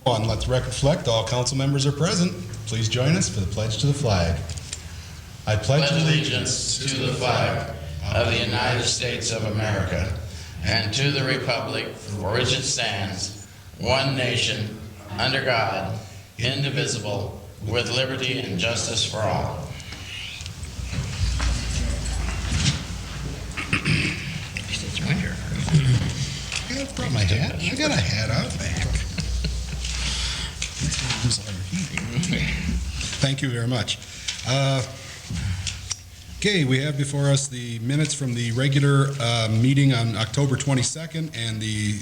Let the record reflect all council members are present. Please join us for the pledge to the flag. I pledge allegiance to the flag of the United States of America and to the republic for which it stands, one nation, under God, indivisible, with liberty and justice for all. It's winter. I brought my hat. I got a hat out back. Thank you very much. Okay, we have before us the minutes from the regular meeting on October 22nd and the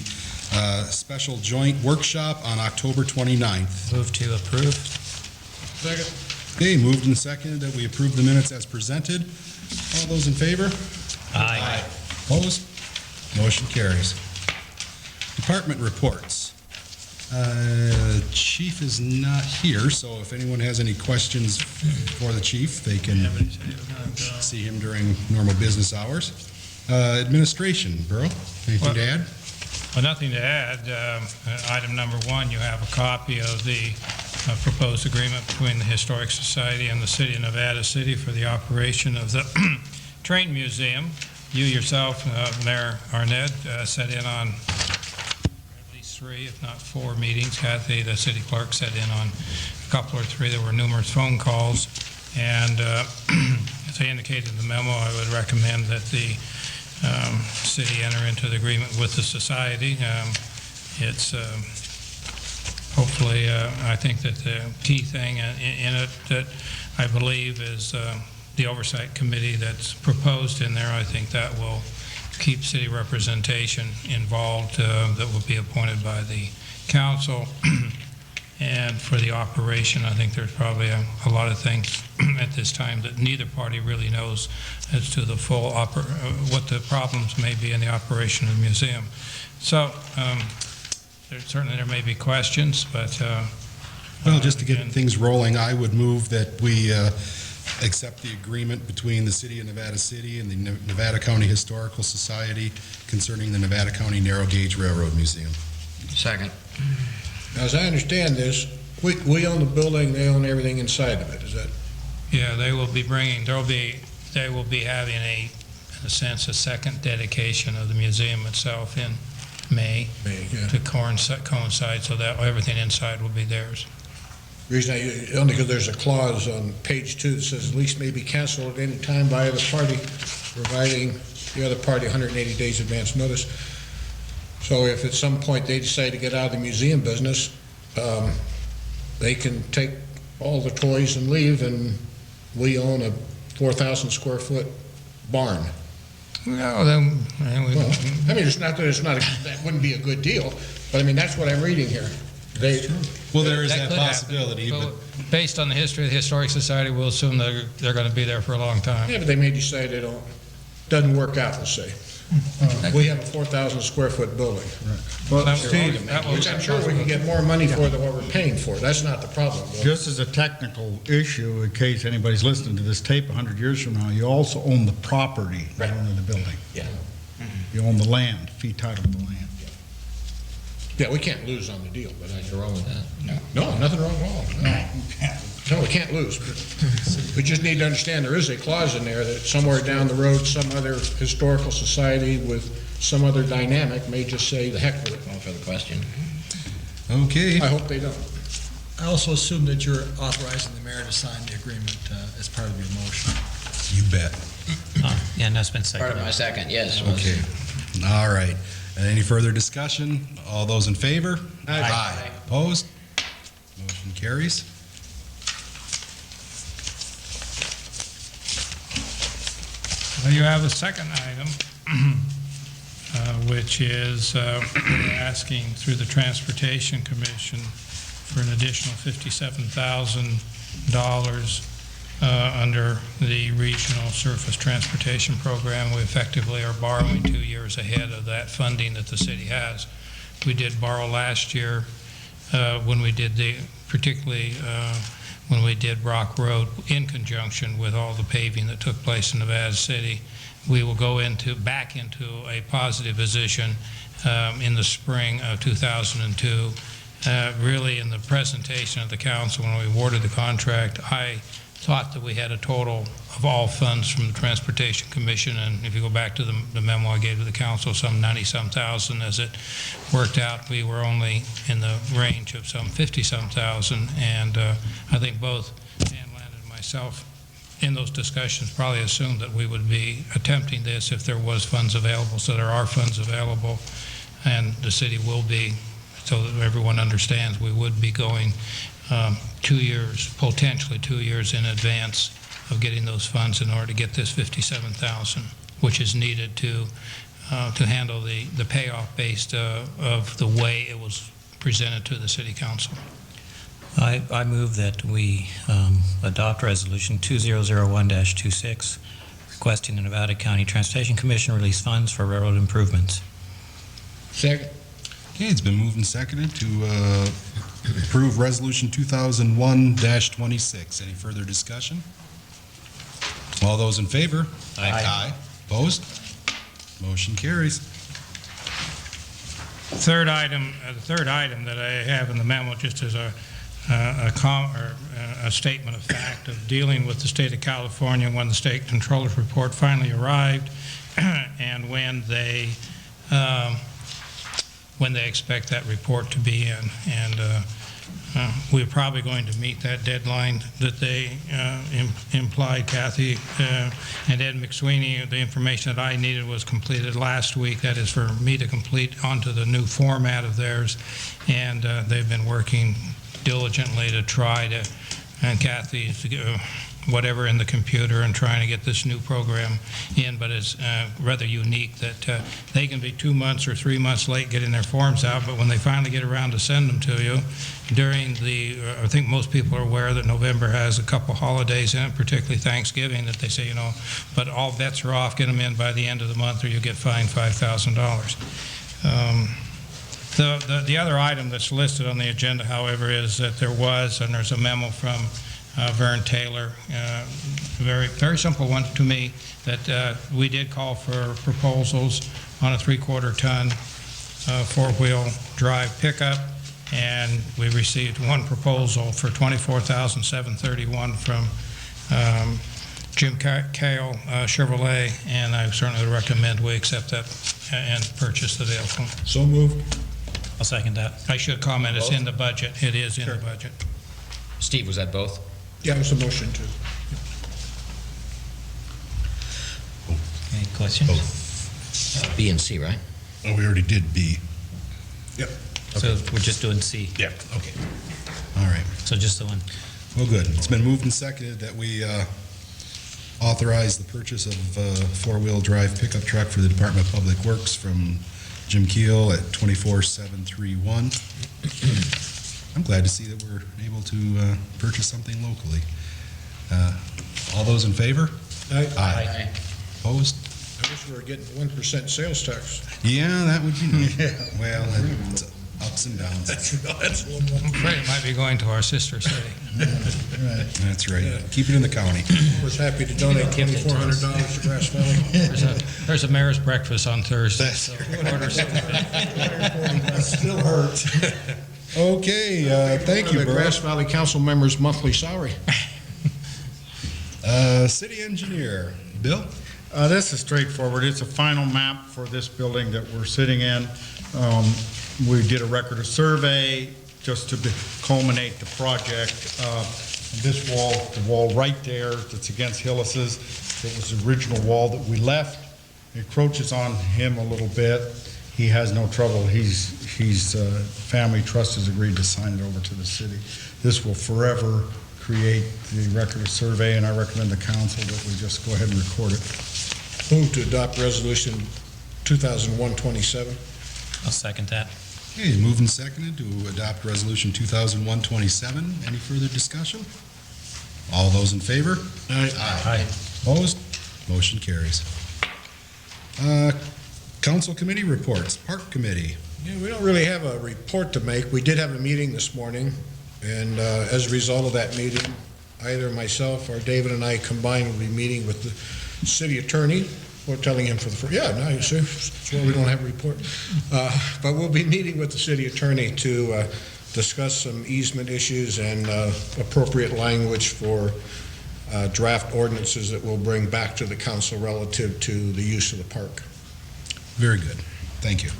special joint workshop on October 29th. Move to approve. Second. Okay, moved and seconded that we approve the minutes as presented. All those in favor? Aye. Opposed? Motion carries. Department reports. Chief is not here, so if anyone has any questions for the chief, they can see him during normal business hours. Administration, Burrow, anything to add? Well, nothing to add. Item number one, you have a copy of the proposed agreement between the Historic Society and the City of Nevada City for the operation of the Train Museum. You yourself, Mayor Arnett, sat in on at least 3, if not 4 meetings. Kathy, the city clerk, sat in on a couple or 3. There were numerous phone calls. And as I indicated in the memo, I would recommend that the city enter into the agreement with the society. It's hopefully, I think that the key thing in it that I believe is the oversight committee that's proposed in there. I think that will keep city representation involved, that will be appointed by the council. And for the operation, I think there's probably a lot of things at this time that neither party really knows as to the full what the problems may be in the operation of the museum. So certainly there may be questions, but well, just to get things rolling, I would move that we accept the agreement between the City of Nevada City and the Nevada County Historical Society concerning the Nevada County Narrow Gauge Railroad Museum. Second. Now, as I understand this, we own the building, they own everything inside of it, is that? Yeah, they will be bringing, they will be having in a sense, a second dedication of the museum itself in May Yeah. to coincide so that everything inside will be theirs. Reason only because there's a clause on page 2 that says the lease may be canceled at any time by either party, providing the other party 180 days advance notice. So if at some point they decide to get out of the museum business, they can take all the toys and leave, and we own a 4,000 square foot barn. No, then, Well, I mean, it's not that that wouldn't be a good deal, but I mean, that's what I'm reading here. Well, there is that could possibility. happen. But Based on the history of the Historic Society, we'll assume they're going to be there for a long time. Yeah, but they may decide they don't, doesn't work out, let's say. We have a 4,000 square foot building. Well, That Steve, will- Which I'm sure we can get more money for than what we're paying for. That's not the problem. just as a technical issue, in case anybody's listening to this tape 100 years from now, you also own the property, you Right. don't own the building. Yeah. You own the land, fee title to the land. Yeah, we can't lose on the deal, but Nothing wrong with that. no, nothing wrong at all. No, we can't lose. But we just need to understand there is a clause in there that somewhere down the road, some other historical society with some other dynamic may just say, the heck with it. Call for the question. okay, I hope they don't. I also assume that you're authorizing the mayor to sign the agreement as part of your motion. you bet. Yeah, and that's been seconded. Part of my second, yes. Okay, all right. Any further discussion? All those in favor? Aye. Opposed? Motion carries. Well, you have a second item, which is we're asking through the Transportation Commission for an additional $57,000 under the Regional Surface Transportation Program. We effectively are borrowing 2 years ahead of that funding that the city has. We did borrow last year when we did particularly when we did Rock Road in conjunction with all the paving that took place in Nevada City. We will go back into a positive position in the spring of 2002 really in the presentation of the council when we awarded the contract, I thought that we had a total of all funds from the Transportation Commission, and if you go back to the memo I gave to the council, some 90-some thousand. As it worked out, we were only in the range of some 50-some thousand, and I think both Dan Landon and myself in those discussions probably assumed that we would be attempting this if there was funds available. So there are funds available, and the city will be, so that everyone understands, we would be going 2 years, potentially 2 years in advance of getting those funds in order to get this 57,000, which is needed to handle the payoff based of the way it was presented to the city council. I move that we adopt Resolution 2001-26, requesting the Nevada County Transportation Commission release funds for railroad improvements. Second. Okay, it's been moved and seconded to approve Resolution 2001-26. Any further discussion? All those in favor? Aye. Opposed? Motion carries. The third item that I have in the memo, just as a statement of fact of dealing with the state of California when the state controller's report finally arrived and when they expect that report to be in. And we're probably going to meet that deadline that they implied. Kathy and Ed McSweeney, the information that I needed was completed last week. That is for me to complete onto the new format of theirs. And they've been working diligently to try to, and Kathy's whatever in the computer and trying to get this new program in, but it's rather unique that they can be 2 months or 3 months late getting their forms out, but when they finally get around to send them to you during the, I think most people are aware that November has a couple holidays in it, particularly Thanksgiving, that they say, but all bets are off, get them in by the end of the month or you'll get fined $5,000. The other item that's listed on the agenda, however, is that there's a memo from Vern Taylor, very simple one to me, that we did call for proposals on a 3/4 ton four-wheel drive pickup, and we received one proposal for $24,731 from Jim Cale Chevrolet, and I certainly recommend we accept that and purchase the vehicle. So moved. I'll second that. I should comment, it's in the budget. It is in the budget. Steve, was that both? Yeah, it was a motion to. Any questions? B and C, right? Oh, we already did B. Yep. So we're just doing C. Yeah, okay. All right. So just the one. Well, good. It's been moved and seconded that we authorize the purchase of a four-wheel drive pickup truck for the Department of Public Works from Jim Keel at 24731. I'm glad to see that we're able to purchase something locally. All those in favor? Aye. Opposed? I wish we were getting 1% sales tax. Yeah, that would be nice. Well, it's ups and downs. That's a little more. I'm afraid it might be going to our sister city. That's right. Keep it in the county. I was happy to donate $2,400 to Grass Valley. There's a mayor's breakfast on Thursday. So order something. That still hurts. Okay, thank you, The Bert. Grass Valley Council members' monthly salary. City engineer, Bill? This is straightforward. It's a final map for this building that we're sitting in. We did a record of survey just to culminate the project. This wall, the wall right there that's against Hillis's, it was the original wall that we left. It encroaches on him a little bit. He has no trouble. Family Trust has agreed to sign it over to the city. This will forever create the record of survey, and I recommend the council that we just go ahead and record it. Move to adopt resolution 2001-27. I'll second that. Okay, moved and seconded to adopt resolution 2001-27. Any further discussion? All those in favor? Aye. Opposed? Motion carries. Council committee reports. Park Committee. Yeah, we don't really have a report to make. We did have a meeting this morning, and as a result of that meeting, either myself or David and I combined will be meeting with the city attorney. We're telling him for the first, now you see, that's why we don't have a report. But we'll be meeting with the city attorney to discuss some easement issues and appropriate language for draft ordinances that we'll bring back to the council relative to the use of the park. Very good. Thank you.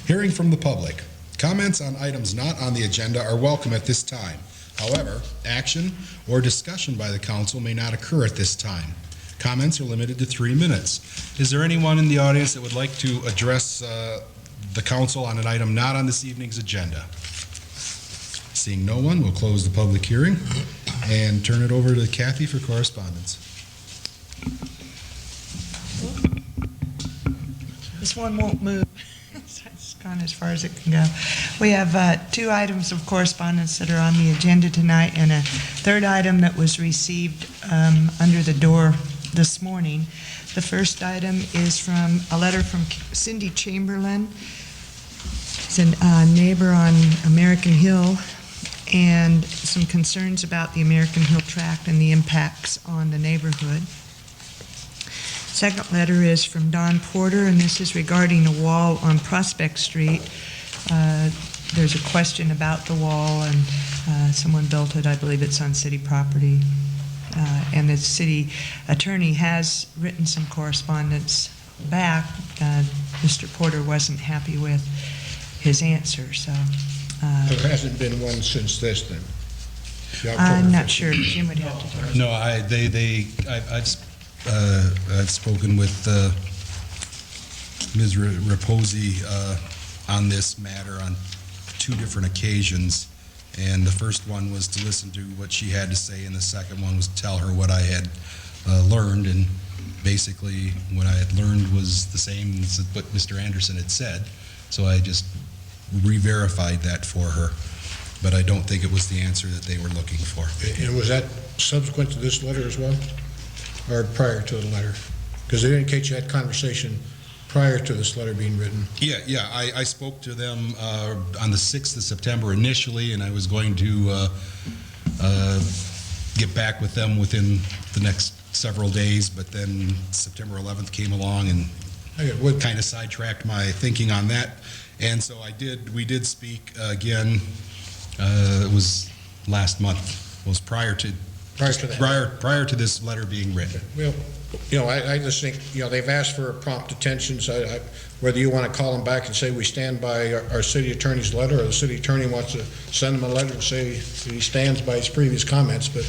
Hearing from the public. Comments on items not on the agenda are welcome at this time. However, action or discussion by the council may not occur at this time. Comments are limited to 3 minutes. Is there anyone in the audience that would like to address the council on an item not on this evening's agenda? Seeing no one, we'll close the public hearing and turn it over to Kathy for correspondence. This one won't move. It's gone as far as it can go. We have 2 items of correspondence that are on the agenda tonight, and a third item that was received under the door this morning. The first item is from a letter from Cindy Chamberlain. She's a neighbor on American Hill, and some concerns about the American Hill tract and the impacts on the neighborhood. Second letter is from Don Porter, and this is regarding a wall on Prospect Street. There's a question about the wall, and someone built it. I believe it's on city property. And the city attorney has written some correspondence back. Mr. Porter wasn't happy with his answer, so. There hasn't been one since this, then? I'm not sure. Jim would have to tell us. No, I've spoken with Ms. Raposi on this matter on 2 different occasions, and the first one was to listen to what she had to say, and the second one was to tell her what I had learned, and basically what I had learned was the same as what Mr. Anderson had said, so I just re-verified that for her, but I don't think it was the answer that they were looking for. And was that subsequent to this letter as well, or prior to the letter? Because it indicates you had conversation prior to this letter being written. Yeah, I spoke to them on the 6th of September initially, and I was going to get back with them within the next several days, but then September 11th came along and kind of sidetracked my thinking on that. And so we did speak again, it was last month, it was prior to this letter being written. Well, I just think, they've asked for a prompt attention, so whether you want to call them back and say we stand by our city attorney's letter, or the city attorney wants to send them a letter and say he stands by his previous comments, but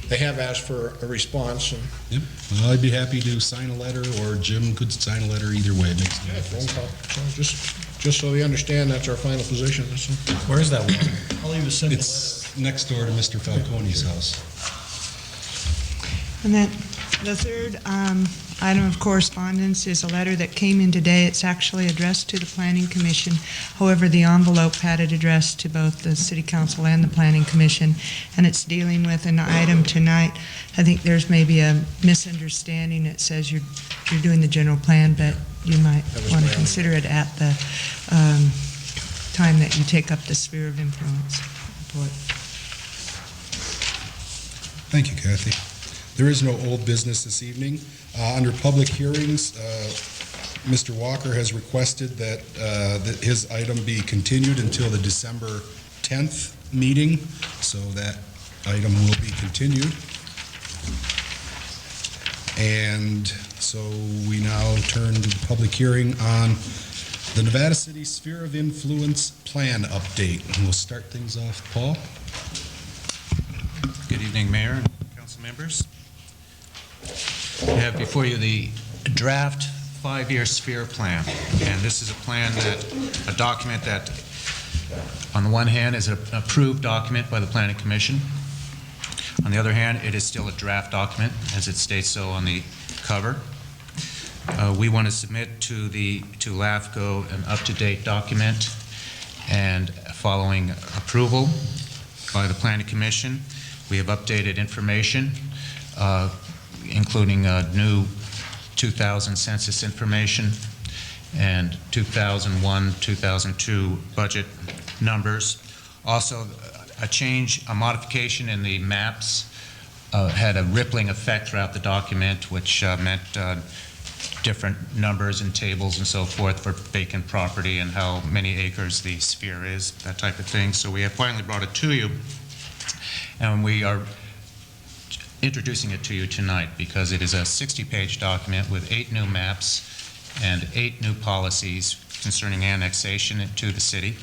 they have asked for a response. And yep. Well, I'd be happy to sign a letter, or Jim could sign a letter, either way. It makes no difference. phone call. So just so they understand that's our final position. So. Where's that one? I'll even send the letter. It's next door to Mr. Falcone's house. And then the third item of correspondence is a letter that came in today. It's actually addressed to the Planning Commission. However, the envelope had it addressed to both the City Council and the Planning Commission, and it's dealing with an item tonight. I think there's maybe a misunderstanding. It says you're doing the general plan, but you might want to consider it at the time that you take up the sphere of influence report. Thank you, Kathy. There is no old business this evening. Under public hearings, Mr. Walker has requested that his item be continued until the December 10th meeting, so that item will be continued. And so we now turn to the public hearing on the Nevada City Sphere of Influence Plan Update. And we'll start things off, Paul. Good evening, Mayor and council members. I have before you the draft 5-year sphere plan, and this is a document that, on the one hand, is an approved document by the Planning Commission. On the other hand, it is still a draft document, as it states so on the cover. We want to submit to LAFCO an up-to-date document, and following approval by the Planning Commission, we have updated information, including new 2000 census information and 2001, 2002 budget numbers. Also, a modification in the maps had a rippling effect throughout the document, which meant different numbers and tables and so forth for vacant property and how many acres the sphere is, that type of thing. So we have finally brought it to you, and we are introducing it to you tonight because it is a 60-page document with 8 new maps and 8 new policies concerning annexation to the city,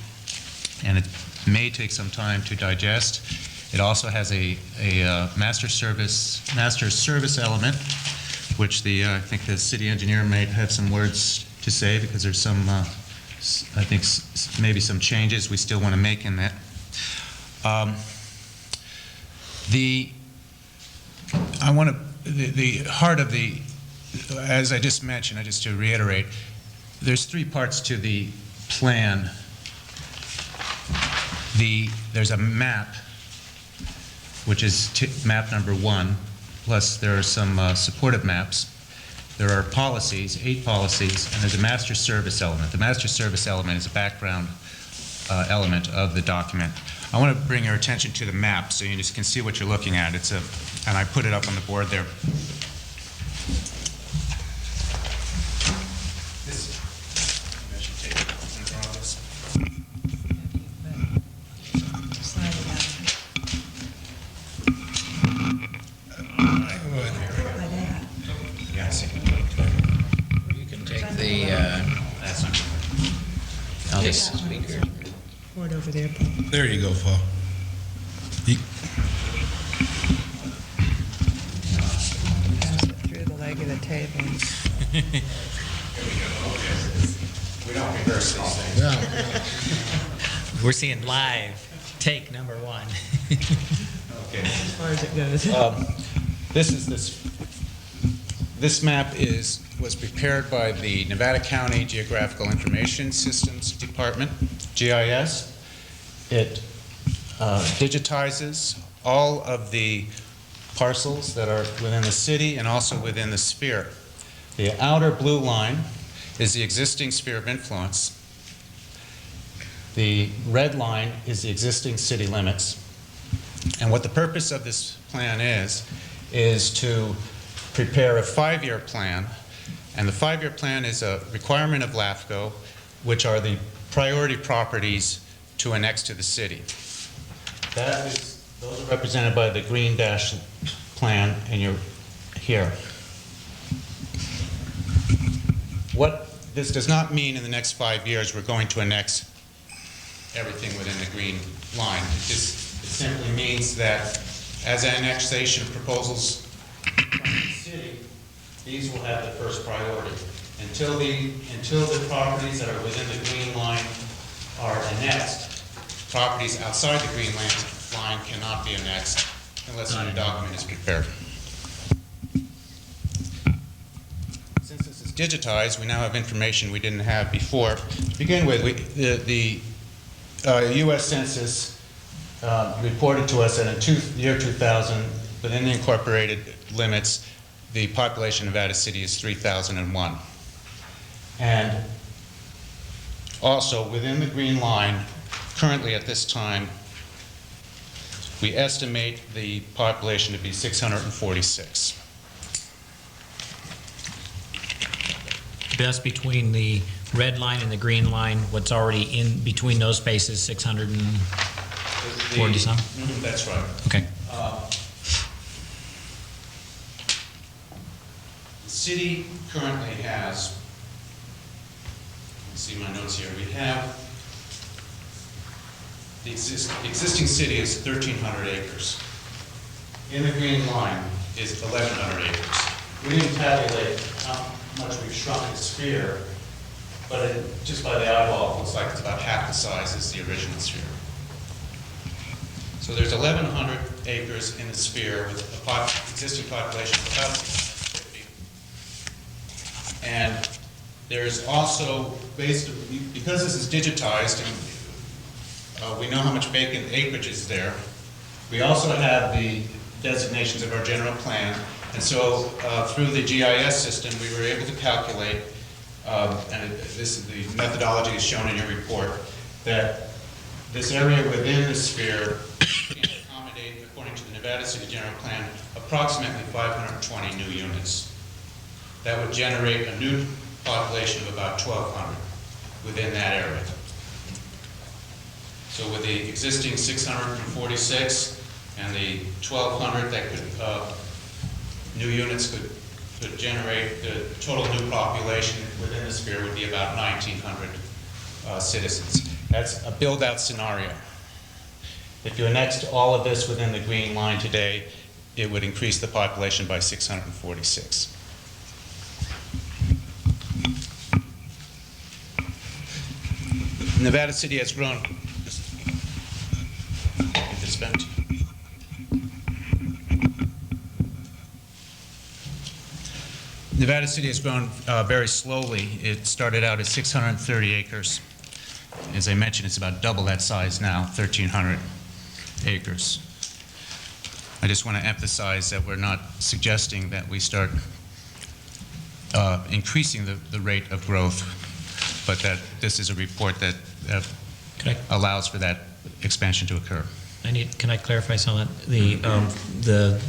and it may take some time to digest. It also has a master service element, which I think the city engineer might have some words to say because there's some, I think maybe some changes we still want to make in that. The heart of the, as I just mentioned, just to reiterate, there's 3 parts to the plan. There's a map, which is map number 1, plus there are some supportive maps. There are policies, 8 policies, and there's a master service element. The master service element is a background element of the document. I want to bring your attention to the map so you just can see what you're looking at. And I put it up on the board there. You can take the speaker. Board over there, Paul. There you go, Paul. Pass it through the leg of the table. We don't reverse these things. Yeah. We're seeing live take number 1. Okay. As far as it goes. This map was prepared by the Nevada County Geographical Information Systems Department, GIS. It digitizes all of the parcels that are within the city and also within the sphere. The outer blue line is the existing sphere of influence. The red line is the existing city limits. And what the purpose of this plan is to prepare a 5-year plan. And the 5-year plan is a requirement of LAFCO, which are the priority properties to annex to the city. Those are represented by the green dash plan, and you're here. What this does not mean in the next 5 years we're going to annex everything within the green line. It simply means that as annexation proposals from the city, these will have the first priority. Until the properties that are within the green line are annexed, properties outside the green line cannot be annexed unless a new document is prepared. Since this is digitized, we now have information we didn't have before. To begin with, the U.S. Census reported to us that in year 2000, within the incorporated limits, the population of Nevada City is 3,001. And also, within the green line, currently at this time, we estimate the population to be 646. That's between the red line and the green line, what's already in between those spaces, 640 some? That's right. Okay. The city currently has, see my notes here, we have, the existing city is 1,300 acres. In the green line is 1,100 acres. We didn't tabulate how much we've shrunk the sphere, but just by the eyeball, it looks like it's about half the size as the original sphere. So there's 1,100 acres in the sphere with an existing population of about 650. And there's also, because this is digitized and we know how much vacant acreage is there, we also have the designations of our general plan. And so through the GIS system, we were able to calculate, and the methodology is shown in your report, that this area within the sphere can accommodate, according to the Nevada City General Plan, approximately 520 new units. that would generate a new population of about 1,200 within that area. So with the existing 646 and the 1,200 that could, new units could generate, the total new population within the sphere would be about 1,900 citizens. That's a build-out scenario. If you annexed all of this within the green line today, it would increase the population by 646. Nevada City has grown. Nevada City has grown very slowly. It started out at 630 acres. As I mentioned, it's about double that size now, 1,300 acres. I just want to emphasize that we're not suggesting that we start increasing the rate of growth, but that this is a report that allows for that expansion to occur. Can I clarify something? The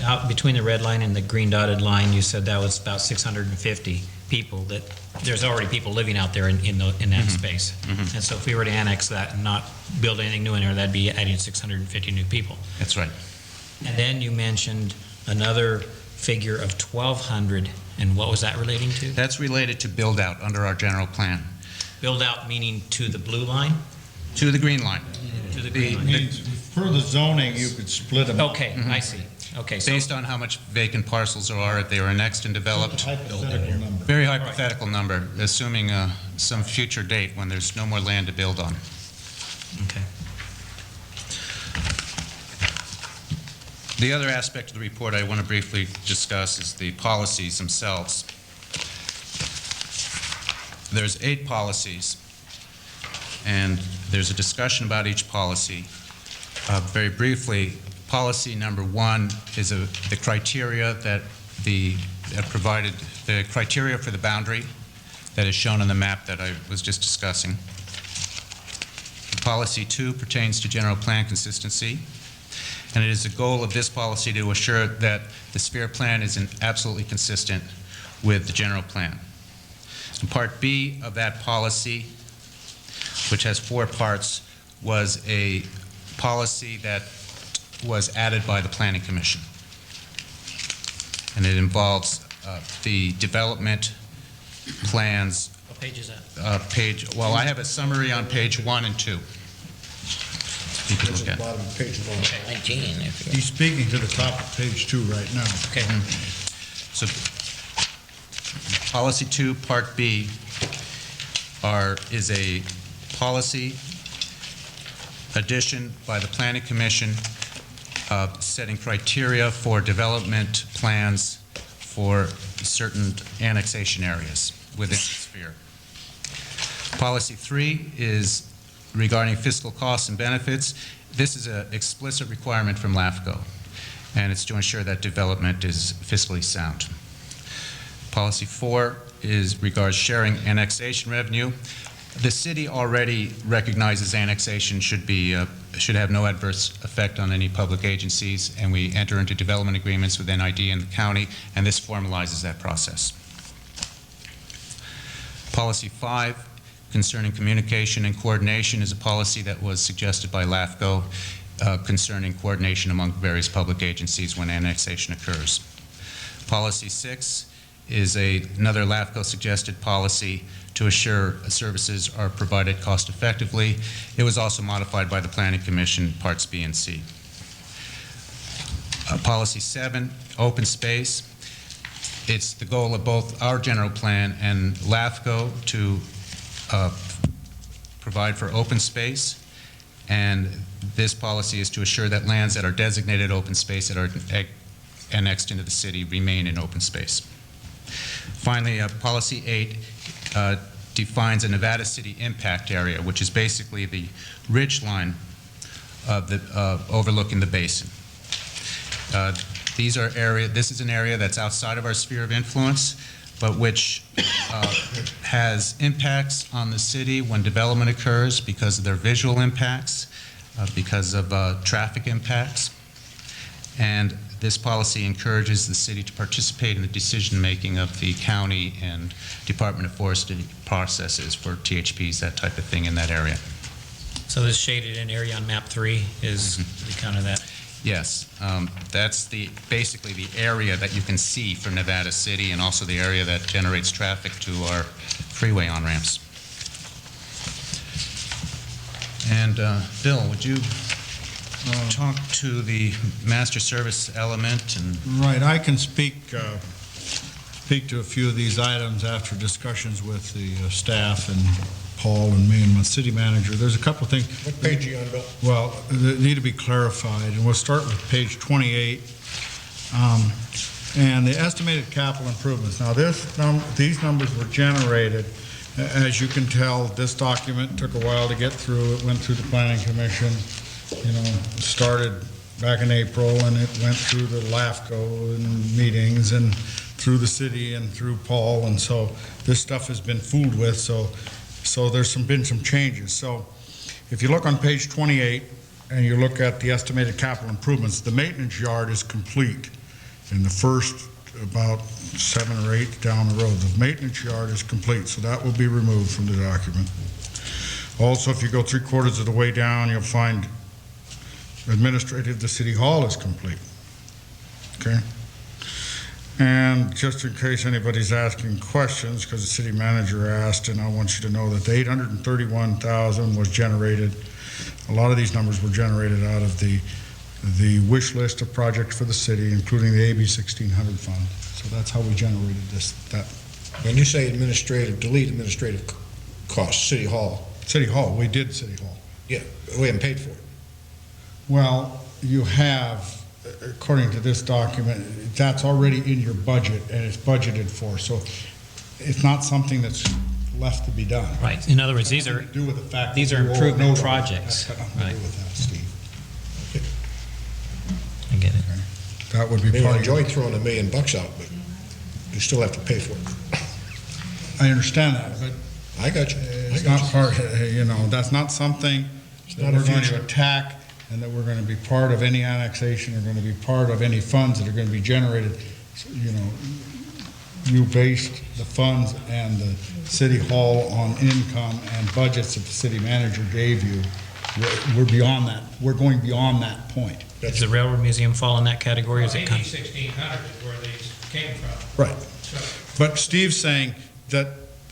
out between the red line and the green dotted line, you said that was about 650 people. That there's already people living out there in that space. And so if we were to annex that and not build anything new in there, that'd be adding 650 new people. That's right. And then you mentioned another figure of 1,200, and what was that relating to? That's related to build out under our general plan. Build out meaning to the blue line? To the green line. To the green line. Means per the zoning, you could split them. Okay, I see. Okay, so Based on how much vacant parcels there are, if they were annexed and developed. Hypothetical number. Very hypothetical number, assuming some future date when there's no more land to build on. okay. The other aspect of the report I want to briefly discuss is the policies themselves. There's 8 policies, and there's a discussion about each policy. Very briefly, policy number 1 is the criteria that provided, the criteria for the boundary that is shown on the map that I was just discussing. Policy 2 pertains to general plan consistency, and it is the goal of this policy to assure that the sphere plan is absolutely consistent with the general plan. And Part B of that policy, which has 4 parts, was a policy that was added by the Planning Commission. And it involves the development plans. What page is that? Well, I have a summary on page 1 and 2. You can It's look at at the it. bottom of page 1. 19. He's speaking to the top of page 2 right now. Okay. So, policy 2, part B, is a policy addition by the Planning Commission setting criteria for development plans for certain annexation areas within the sphere. Policy 3 is regarding fiscal costs and benefits. This is an explicit requirement from LAFCO, and it's to ensure that development is fiscally sound. Policy 4 regards sharing annexation revenue. The city already recognizes annexation should have no adverse effect on any public agencies, and we enter into development agreements with NID and the county, and this formalizes that process. Policy 5, concerning communication and coordination, is a policy that was suggested by LAFCO concerning coordination among various public agencies when annexation occurs. Policy 6 is another LAFCO suggested policy to assure services are provided cost effectively. It was also modified by the Planning Commission, parts B and C. Policy 7, open space. It's the goal of both our general plan and LAFCO to provide for open space, and this policy is to assure that lands that are designated open space that are annexed into the city remain in open space. Finally, policy 8 defines a Nevada City impact area, which is basically the ridge line of overlooking the basin. This is an area that's outside of our sphere of influence, but which has impacts on the city when development occurs because of their visual impacts, because of traffic impacts. And This policy encourages the city to participate in the decision-making of the county and Department of Forestry processes for THPs, that type of thing in that area. So this shaded in area on map 3 is kind of that. Yes, that's basically the area that you can see for Nevada City, and also the area that generates traffic to our freeway on-ramps. And Bill, would you talk to the master service element? And Right, I can speak to a few of these items after discussions with the staff and Paul and me and my city manager. There's a couple of things. What page are you on, Bill? Well, that need to be clarified, and we'll start with page 28. And the estimated capital improvements. Now, these numbers were generated, as you can tell, this document took a while to get through. It went through the planning commission, started back in April, and it went through the LAFCO and meetings and through the city and through Paul, and so this stuff has been fooled with, so there's been some changes. So if you look on page 28 and you look at the estimated capital improvements, the maintenance yard is complete in the first about 7 or 8 down the road. The maintenance yard is complete, so that will be removed from the document. Also, if you go 3/4 of the way down, you'll find administrative, the city hall is complete. Okay? And just in case anybody's asking questions, because the city manager asked, and I want you to know that the 831,000 was generated. A lot of these numbers were generated out of the wish list of projects for the city, including the AB 1600 fund. So that's how we generated that. When you say administrative, delete administrative costs, City Hall. City Hall, we did City Hall. Yeah, we haven't paid for it. Well, you have, according to this document, that's already in your budget and it's budgeted for. So it's not something that's left to be done. Right. In other words, these are Nothing to do with the fact these that are you owe improvement no- projects. That's got nothing to Right. do with that, Steve. I get it. That would be Maybe I part of your, enjoy throwing $1 million out, but you still have to pay for it. I understand that, but I got you. I it's got not part, that's not something that not a we're going future. to attack and that we're going to be part of any annexation or going to be part of any funds that are going to be generated. You based the funds and the city hall on income and budgets that the city manager gave you. We're beyond that. We're going beyond that point. Does the Railroad Museum fall in that category? Is it AB kind 1600 is where these came from. Right. But Steve's saying that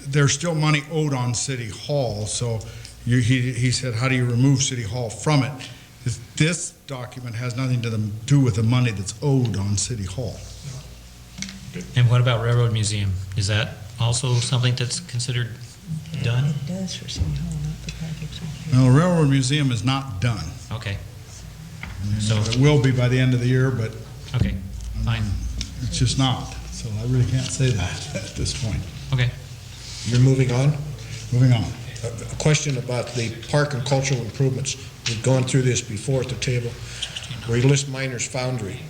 there's still money owed on City Hall, so he said, how do you remove City Hall from it? This document has nothing to do with the money that's owed on City Hall. And what about Railroad Museum? Is that also something that's considered done? It does for City Hall, not the projects. Now, the Railroad Museum is not done. Okay. So, It will be by the end of the year, but okay, fine. it's just not. So I really can't say that at this point. Okay. You're moving on? Moving on. A question about the park and cultural improvements. We've gone through this before at the table, where you list Miners Foundry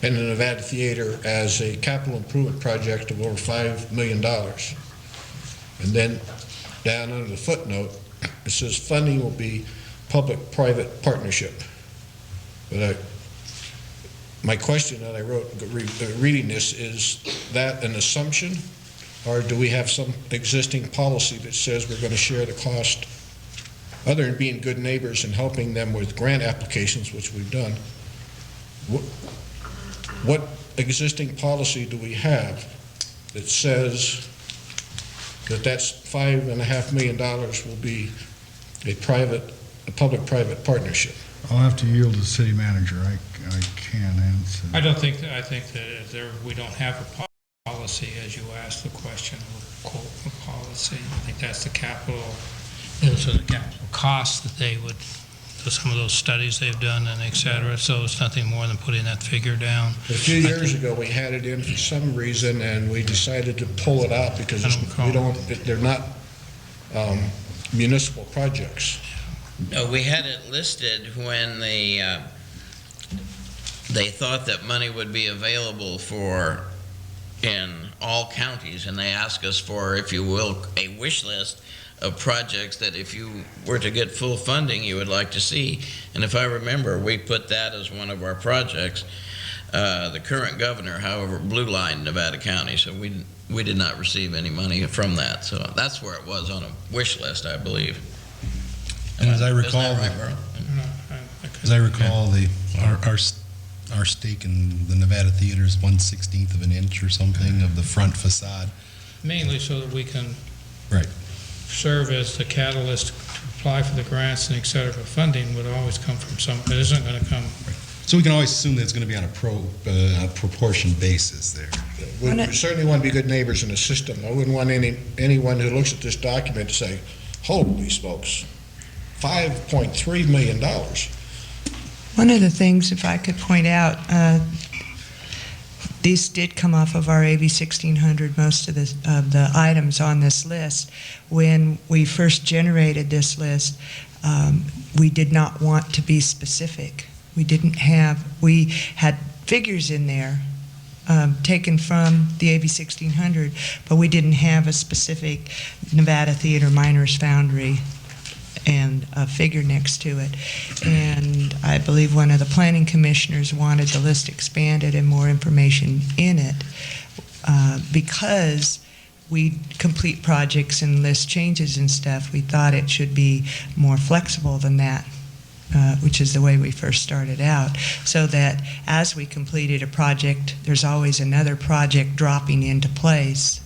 and the Nevada Theater as a capital improvement project of over $5 million. And then down under the footnote, it says funding will be public-private partnership. But my question that I wrote, reading this, is that an assumption? Or do we have some existing policy that says we're going to share the cost, other than being good neighbors and helping them with grant applications, which we've done? What existing policy do we have that says that that's $5.5 million will be a public-private partnership? I'll have to yield to the city manager. I can't answer. I think that we don't have a policy, as you asked the question, or quote, a policy. I think that's the capital, those are the capital costs that they would, some of those studies they've done and et cetera. So it's nothing more than putting that figure down. A few years ago, we had it in for some reason, and we decided to pull it out because they're not municipal projects. No, we had it listed when they thought that money would be available for in all counties, and they asked us for, if you will, a wish list of projects that if you were to get full funding, you would like to see. And if I remember, we put that as one of our projects. The current governor, however, blue lined Nevada County, so we did not receive any money from that. So that's where it was on a wish list, I believe. And as I Isn't recall, that right, Merle? as I recall, our stake in the Nevada Theater is 1/16 of an inch or something of the front facade. Mainly so that we can Right. serve as the catalyst to apply for the grants and et cetera. Funding would always come from some, it isn't going to come. So we can always assume that it's going to be on a proportion basis there. We certainly want to be good neighbors in the system. I wouldn't want anyone who looks at this document to say, holy smokes, $5.3 million. One of the things, if I could point out, these did come off of our AB 1600, most of the items on this list. When we first generated this list, we did not want to be specific. We had figures in there taken from the AB 1600, but we didn't have a specific Nevada Theater Miners Foundry and a figure next to it. And I believe one of the planning commissioners wanted the list expanded and more information in it because we complete projects and list changes and stuff. We thought it should be more flexible than that, which is the way we first started out, so that as we completed a project, there's always another project dropping into place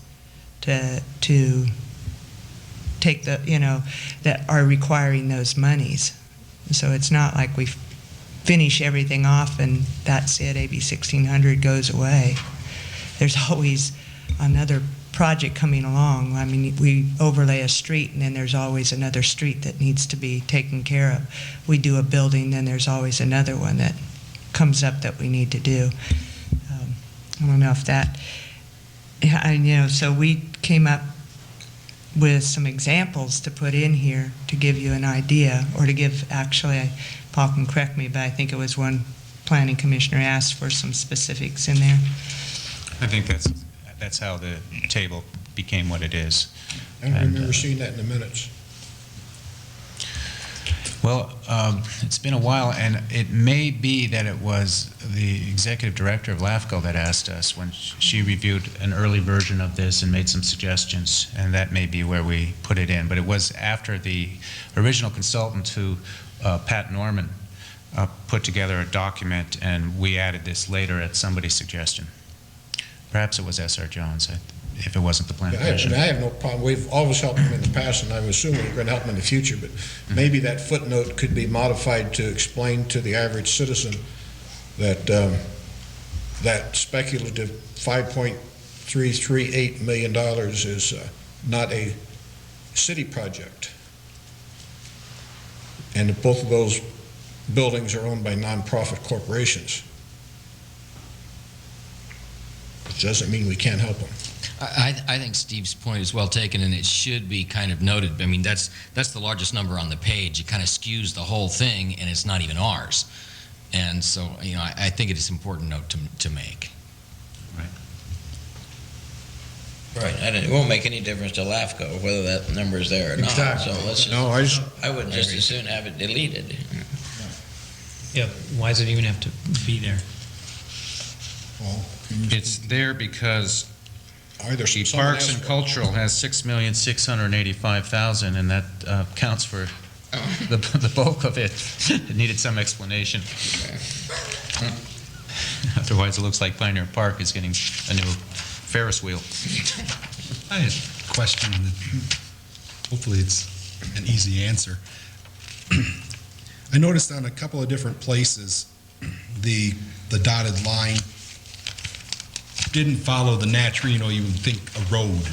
to take the, that are requiring those monies. So it's not like we finish everything off and that's it, AB 1600 goes away. There's always another project coming along. I mean, we overlay a street and then there's always another street that needs to be taken care of. We do a building, then there's always another one that comes up that we need to do. I don't know if that, so we came up with some examples to put in here to give you an idea, or to give, actually, Paul can correct me, but I think it was one planning commissioner asked for some specifics in there. I think that's how the table became what it is. I don't remember seeing that in the minutes. Well, it's been a while, and it may be that it was the executive director of LAFCO that asked us when she reviewed an early version of this and made some suggestions, and that may be where we put it in. But it was after the original consultant who, Pat Norman, put together a document, and we added this later at somebody's suggestion. Perhaps it was S.R. Johns, if it wasn't the planning commission. I have no problem. We've always helped them in the past, and I'm assuming we're going to help them in the future, but maybe that footnote could be modified to explain to the average citizen that that speculative $5.338 million is not a city project. And that both of those buildings are owned by nonprofit corporations. Which doesn't mean we can't help them. I think Steve's point is well taken, and it should be kind of noted. I mean, that's the largest number on the page. It kind of skews the whole thing, and it's not even ours. And so, I think it is an important note to make. Right, and it won't make any difference to LAFCO whether that number is there or not. Exactly. So let's just, No, I would just as soon have it deleted. Yeah, why does it even have to be there? Well, It's there because either the someone Parks and else- Cultural has $6,685,000, and that counts for the bulk of it. It needed some explanation. Otherwise, it looks like Pioneer Park is getting a new Ferris wheel. I had a question that hopefully it's an easy answer. I noticed on a couple of different places, the dotted line didn't follow the natural, you would think a road.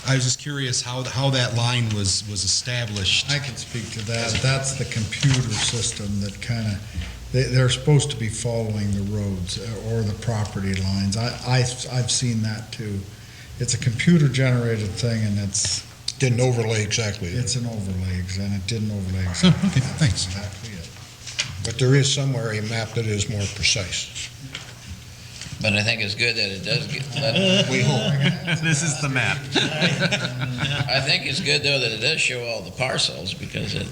I was just curious how that line was established. I can speak to that. That's the computer system that kind of, they're supposed to be following the roads or the property lines. I've seen that too. It's a computer-generated thing, and Didn't overlay exactly. it's an overlay, and it didn't overlay exactly. Okay, thanks. That's exactly it. But there is somewhere a map that is more precise. But I think it's good that it does We hope. This is the map. I think it's good though that it does show all the parcels because it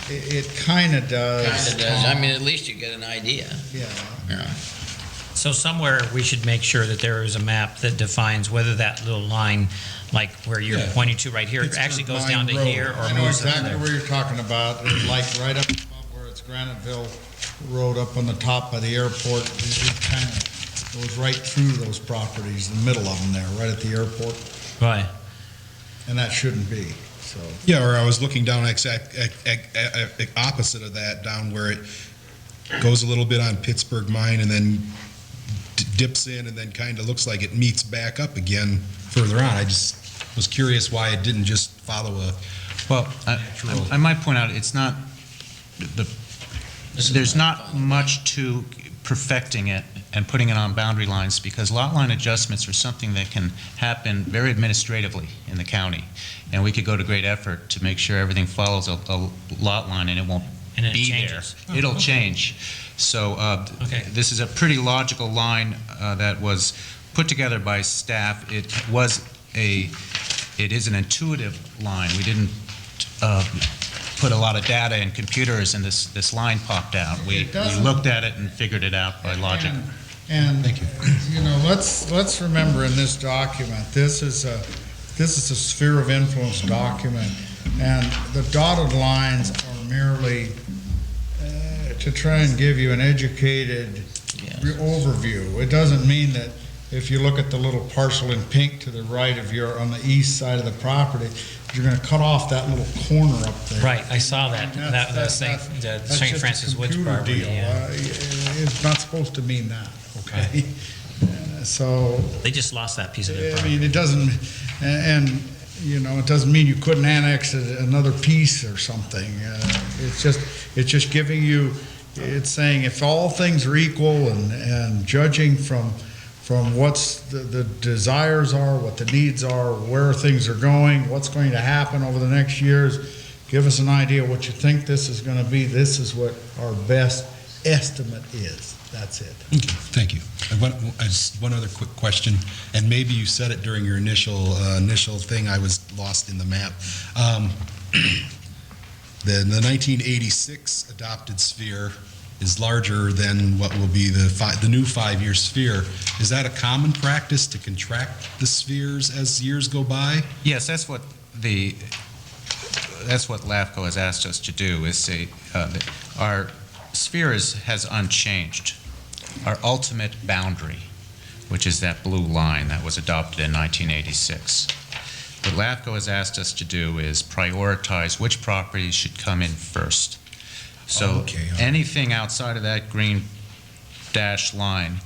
It kind of does. Kind of does. I mean, at least you get an idea. Yeah. Yeah. So somewhere, we should make sure that there is a map that defines whether that little line, like where you're Yeah. pointing to right here, Pittsburgh actually goes Mine down to Road. here or I know moves up exactly there. where you're talking about, It's like right up above where it's Graniteville Road up on the top of the airport. It kind of goes right through those properties, the middle of them there, right at the airport, Right. and that shouldn't be, so. Yeah, or I was looking down opposite of that, down where it goes a little bit on Pittsburgh Mine and then dips in and then kind of looks like it meets back up again further on. I just was curious why it didn't just follow a Well, natural. I might point out, it's not, there's not much to perfecting it and putting it on boundary lines, because lot line adjustments are something that can happen very administratively in the county. And we could go to great effort to make sure everything follows a lot line and it won't And it be there. changes. It'll change. So Okay. this is a pretty logical line that was put together by staff. It is an intuitive line. We didn't put a lot of data in computers and this line popped out. We looked at it and figured it out by logic. And, you know, let's remember in this document, this is a sphere of influence document, and the dotted lines are merely to try and give you an educated overview. It doesn't mean that if you look at the little parcel in pink to the right of on the east side of the property, you're gonna cut off that little corner up there. Right, I saw that, the St. Francis Woods property, yeah. It's not supposed to mean that, okay? So, They just lost that piece of their I property. mean, it doesn't, and, you know, it doesn't mean you couldn't annex another piece or something. It's just giving you, it's saying if all things are equal and judging from what's the desires are, what the needs are, where things are going, what's going to happen over the next years, give us an idea what you think this is going to be. This is what our best estimate is. That's it. Okay, thank you. Just one other quick question, and maybe you said it during your initial thing. I was lost in the map. The 1986 adopted sphere is larger than what will be the new 5-year sphere. Is that a common practice to contract the spheres as years go by? Yes, that's what LAFCO has asked us to do, is say, that our sphere has unchanged. Our ultimate boundary, which is that blue line that was adopted in 1986. What LAFCO has asked us to do is prioritize which properties should come in first. So anything outside of that green dashed line,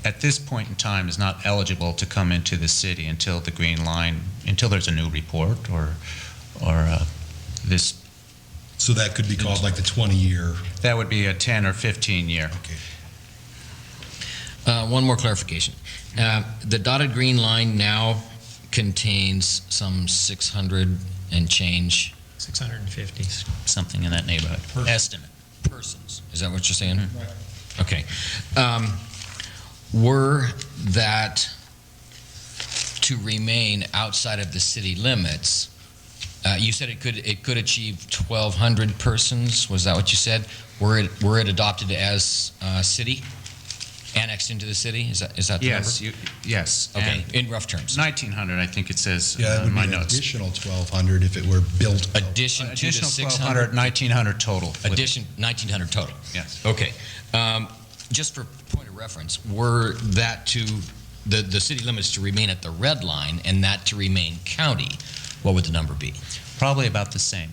at this point in time, is not eligible to come into the city until the green line, until there's a new report or this. So that could be called like the 20-year. That would be a 10 or 15 year. Okay. One more clarification. The dotted green line now contains some 600 and change, 650. something in that neighborhood. Estimate, persons. Is that what you're saying? Right. Okay. Were that to remain outside of the city limits, you said it could achieve 1,200 persons. Was that what you said? Were it adopted as city, annexed into the city? Is that the Yes, number? yes. Okay, And in rough terms. 1,900, I think it says Yeah, it in would my be an notes. additional 1,200 if it were built. Addition to the Additional 600. 1,200, 1,900 total. Addition, 1,900 total. Yes. Okay. Just for point of reference, were that to, the city limits to remain at the red line and that to remain county, what would the number be? Probably about the same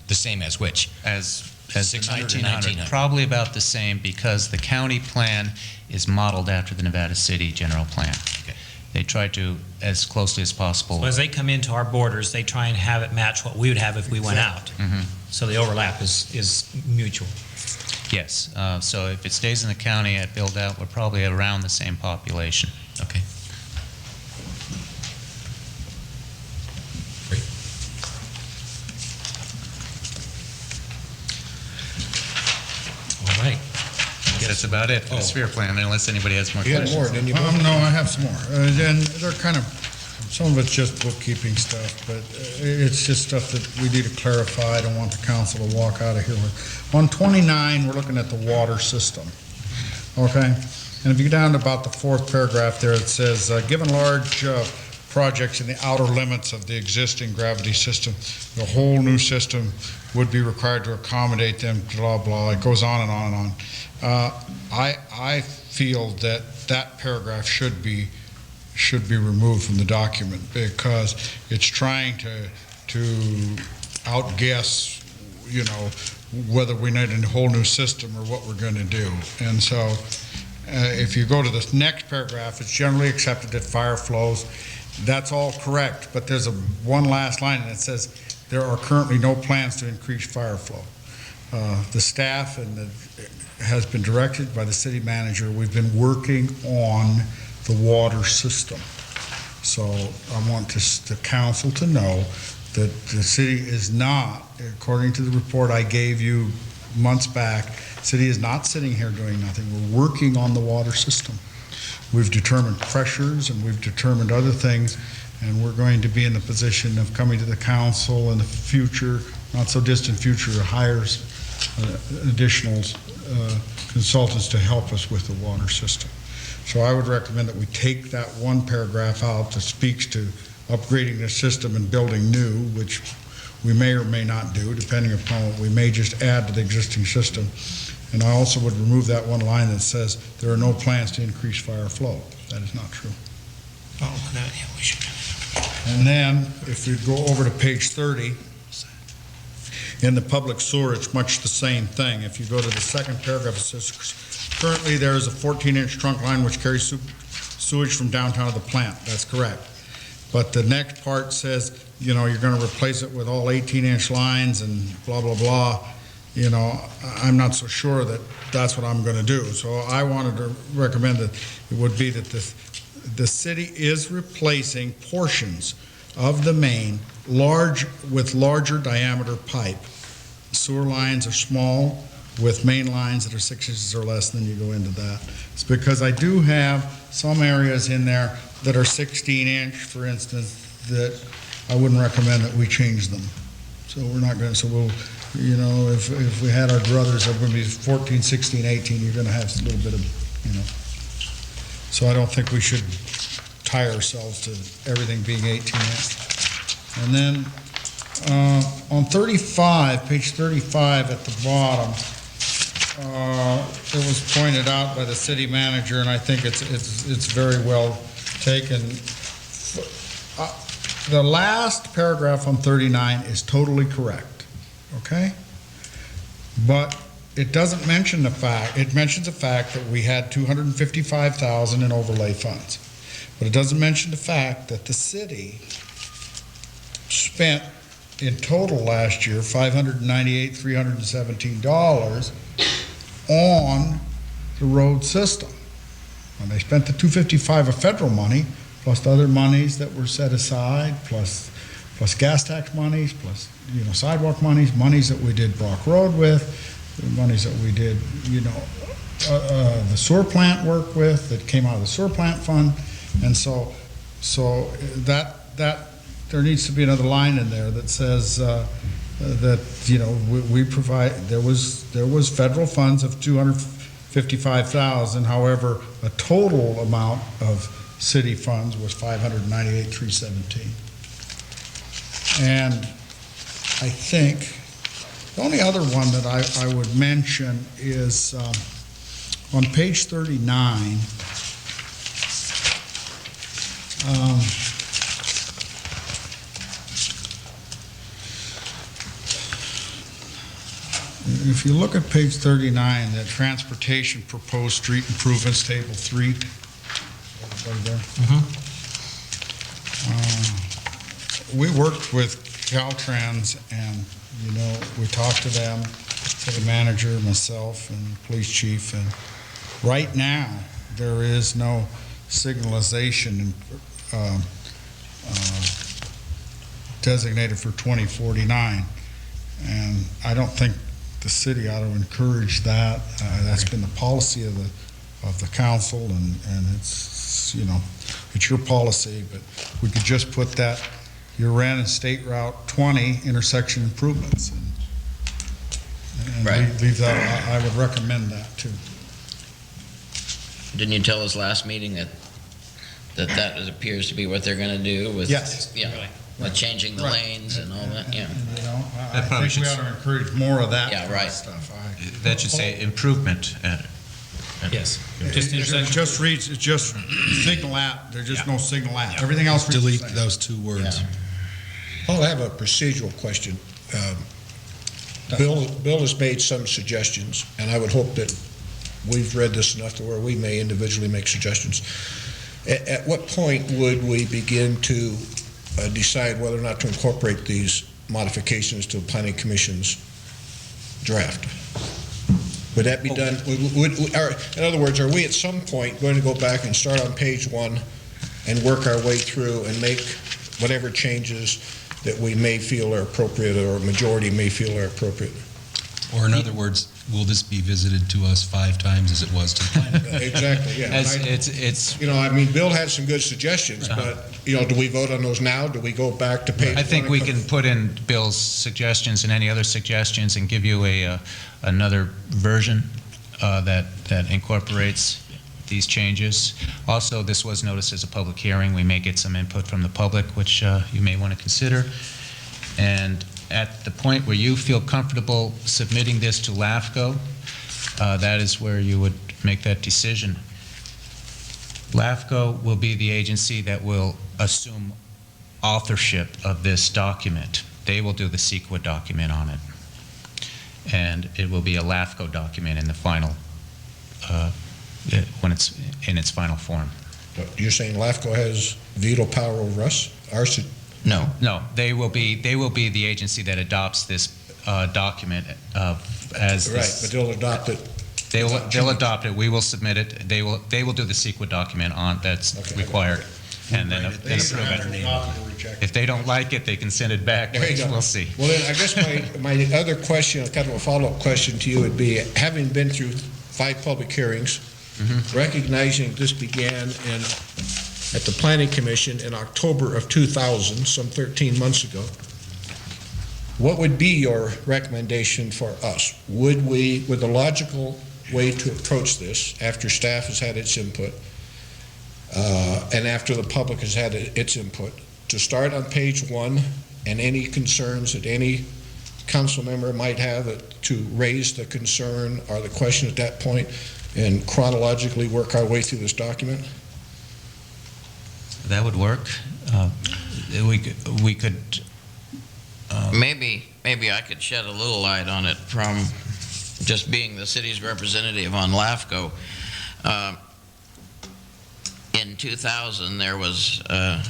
The same as which? as the 600 or 1,900. Probably about the same, because the county plan is modeled after the Nevada City general plan. Okay. They try to, as closely as possible. So as they come into our borders, they try and have it match what we would have if we went out. Mhm. So the overlap is mutual. Yes, so if it stays in the county at build out, we're probably around the same population. Okay. All right. That's about it for the sphere plan, unless anybody has more You had questions. more, didn't you? No, I have some more. And they're kind of Some of it's just bookkeeping stuff, but it's just stuff that we need to clarify. I don't want the council to walk out of here with. On 29, we're looking at the water system, okay? And if you go down to about the fourth paragraph there, it says, given large projects in the outer limits of the existing gravity system, the whole new system would be required to accommodate them, blah, blah. It goes on and on and on. I feel that that paragraph should be removed from the document because it's trying to outguess, you know, whether we need a whole new system or what we're going to do. And so if you go to this next paragraph, it's generally accepted that fire flows. That's all correct, but there's one last line and it says there are currently no plans to increase fire flow. The staff has been directed by the city manager. We've been working on the water system. So I want the council to know that the city is not, according to the report I gave you months back, city is not sitting here doing nothing. We're working on the water system. We've determined pressures and we've determined other things, and we're going to be in the position of coming to the council in the future, not so distant future, to hire additional consultants to help us with the water system. So I would recommend that we take that one paragraph out that speaks to upgrading the system and building new, which we may or may not do, depending upon what we may just add to the existing system. And I also would remove that one line that says there are no plans to increase fire flow. That is not true. Oh, yeah, we should. And then, if we go over to page 30, in the public sewer, it's much the same thing. If you go to the second paragraph, it says, currently there is a 14-inch trunk line which carries sewage from downtown to the plant. That's correct. But the next part says, you know, you're going to replace it with all 18-inch lines and blah, blah, blah. You know, I'm not so sure that that's what I'm going to do. So I wanted to recommend that it would be that the city is replacing portions of the main with larger diameter pipe. Sewer lines are small with main lines that are 6 inches or less, and then you go into that. It's because I do have some areas in there that are 16-inch, for instance, that I wouldn't recommend that we change them. So we're not going to, so we'll, you know, if we had our druthers, they're going to be 14, 16, 18, you're going to have a little bit of, you know. So I don't think we should tie ourselves to everything being 18-inch. And then on 35, page 35 at the bottom, it was pointed out by the city manager, and I think it's very well taken. The last paragraph on 39 is totally correct, okay? But it doesn't mention the fact, it mentions the fact that we had $255,000 in overlay funds. But it doesn't mention the fact that the city spent in total last year $598,317 on the road system. And they spent the $255 of federal money, plus the other monies that were set aside, plus gas tax monies, plus, you know, sidewalk monies that we did Brock Road with, the monies that we did, you know, the sewer plant work with, that came out of the sewer plant fund. And so that there needs to be another line in there that says that, you know, we provide, there was federal funds of $255,000. However, a total amount of city funds was $598,317. And I think the only other one that I would mention is on page 39. If you look at page 39, the transportation proposed street improvements, table 3. Everybody there? We worked with Caltrans, and, you know, we talked to them, city manager, myself, and police chief, and right now, there is no signalization designated for 2049, and I don't think the city ought to encourage that. That's been the policy of the council, and it's, you know, it's your policy, but we could just put that, your Wren and State Route 20 intersection improvements. And Right. leave that, I would recommend that too. Didn't you tell us last meeting that appears to be what they're going to do with? Yes. Yeah, with changing the Right. lanes and all that, yeah. And, you know, I That probably think we should- ought to encourage more of that Yeah, kind of right. stuff. That should say improvement. Yes. It just reads, it's just signal at, there's just no signal at. Everything else reads the Delete same. those two words. Paul, I have a procedural question. Bill has made some suggestions, and I would hope that we've read this enough to where we may individually make suggestions. At what point would we begin to decide whether or not to incorporate these modifications to the Planning Commission's draft? Would that be done, in other words, are we at some point going to go back and start on page 1 and work our way through and make whatever changes that we may feel are appropriate or a majority may feel are appropriate? Or in other words, will this be visited to us 5 times as it was to the planning? Exactly, yeah. It's You know, I mean, Bill had some good suggestions, but, you know, do we vote on those now? Do we go back to page 1? I think we can put in Bill's suggestions and any other suggestions and give you another version that incorporates these changes. Also, this was noticed as a public hearing. We may get some input from the public, which you may want to consider. And at the point where you feel comfortable submitting this to LAFCO, that is where you would make that decision. LAFCO will be the agency that will assume authorship of this document. They will do the CEQA document on it. And it will be a LAFCO document in the final, when it's in its final form. You're saying LAFCO has veto power over us? No. No, they will be the agency that adopts this document as Right, but they'll adopt it. they'll adopt it. We will submit it. They will do the CEQA document on that's Okay. required, and then They approve either have it. to adopt it or reject it. If they don't like it, they can send it back. There you go. We'll see. Well, then, I guess my other question, kind of a follow-up question to you would be, having been through 5 public hearings, recognizing this began at the Planning Commission in October of 2000, some 13 months ago, what would be your recommendation for us? Would the logical way to approach this, after staff has had its input, and after the public has had its input, to start on page 1, and any concerns that any council member might have to raise the concern or the question at that point, and chronologically work our way through this document? That would work. We could. Maybe I could shed a little light on it from just being the city's representative on LAFCO. In 2000, there was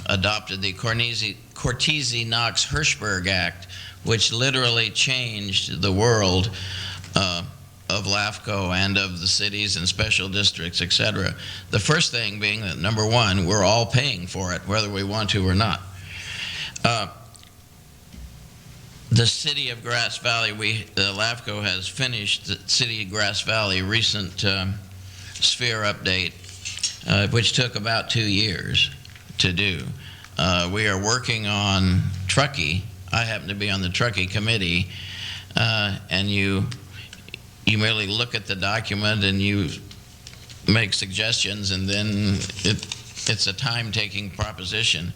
adopted the Cortese-Knox-Hirschberg Act, which literally changed the world of LAFCO and of the cities and special districts, et cetera. The first thing being that, number one, we're all paying for it, whether we want to or not. The city of Grass Valley, LAFCO has finished the city of Grass Valley recent sphere update, which took about 2 years to do. We are working on Truckee. I happen to be on the Truckee committee, and you merely look at the document and you make suggestions, and then it's a time-taking proposition.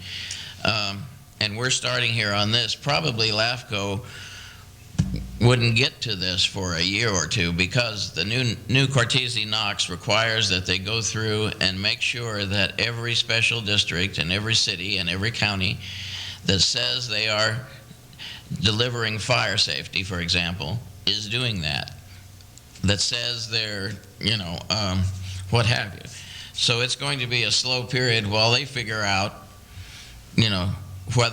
And we're starting here on this. Probably LAFCO wouldn't get to this for a year or two, because the new Cortese-Knox requires that they go through and make sure that every special district and every city and every county that says they are delivering fire safety, for example, is doing that. That says they're, what have you. So it's going to be a slow period while they figure out, what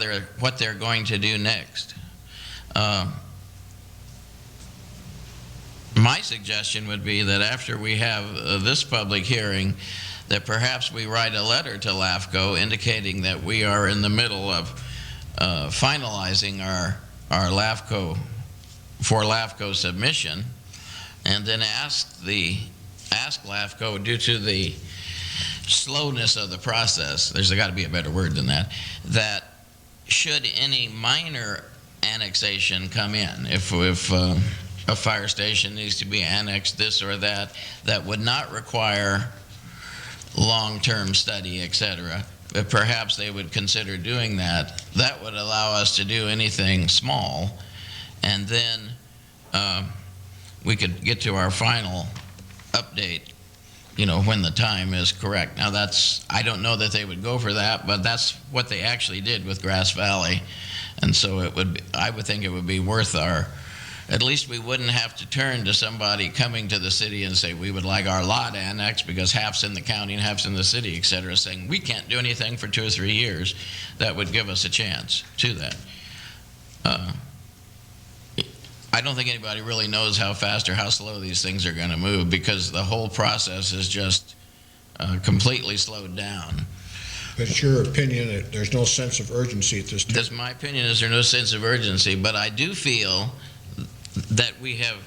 they're going to do next. My suggestion would be that after we have this public hearing, that perhaps we write a letter to LAFCO indicating that we are in the middle of finalizing our LAFCO submission, and then ask LAFCO, due to the slowness of the process, there's got to be a better word than that, that should any minor annexation come in, if a fire station needs to be annexed, this or that, that would not require long-term study, etc., but perhaps they would consider doing that. That would allow us to do anything small, and then we could get to our final update, when the time is correct. Now I don't know that they would go for that, but that's what they actually did with Grass Valley. And so I would think it would be worth at least we wouldn't have to turn to somebody coming to the city and say, we would like our lot annexed because half's in the county and half's in the city, et cetera, saying we can't do anything for 2 or 3 years. That would give us a chance to that. I don't think anybody really knows how fast or how slow these things are going to move, because the whole process is just completely slowed down. But it's your opinion that there's no sense of urgency at this time? That's my opinion, is there's no sense of urgency, but I do feel that we have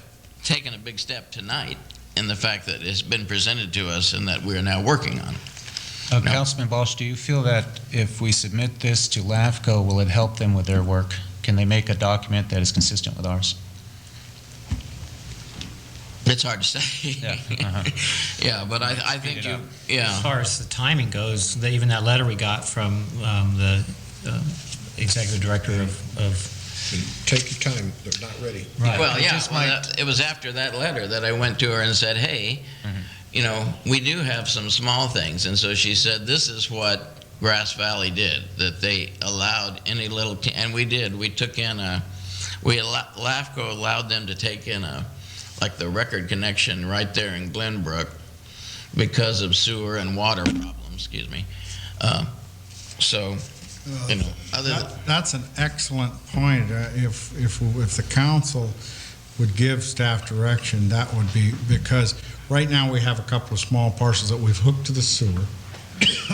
taken a big step tonight in the fact that it's been presented to us and that we're now working on it. Councilman Balch, do you feel that if we submit this to LAFCO, will it help them with their work? Can they make a document that is consistent with ours? It's hard to say. Yeah. Yeah, but I think As far as the timing goes, even that letter we got from the executive director of Take your time, they're not ready. Right. Well, yeah, it was after that letter that I went to her and said, hey, we do have some small things. And so she said, this is what Grass Valley did, that they allowed any little, and we did. We took in LAFCO allowed them to take in like the record connection right there in Glenbrook because of sewer and water problems, excuse me. That's an excellent point. If the council would give staff direction, that would be, because right now we have a couple of small parcels that we've hooked to the sewer,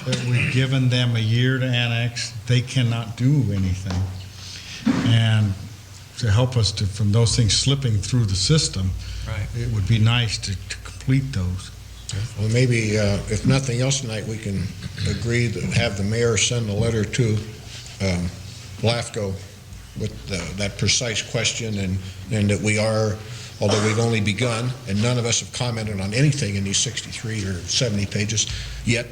that we've given them a year to annex. They cannot do anything. And to help us from those things slipping through the system, it would be nice to complete those. Well, maybe, if nothing else tonight, we can agree to have the mayor send a letter to LAFCO with that precise question, and that we are, although we've only begun, and none of us have commented on anything in these 63 or 70 pages yet,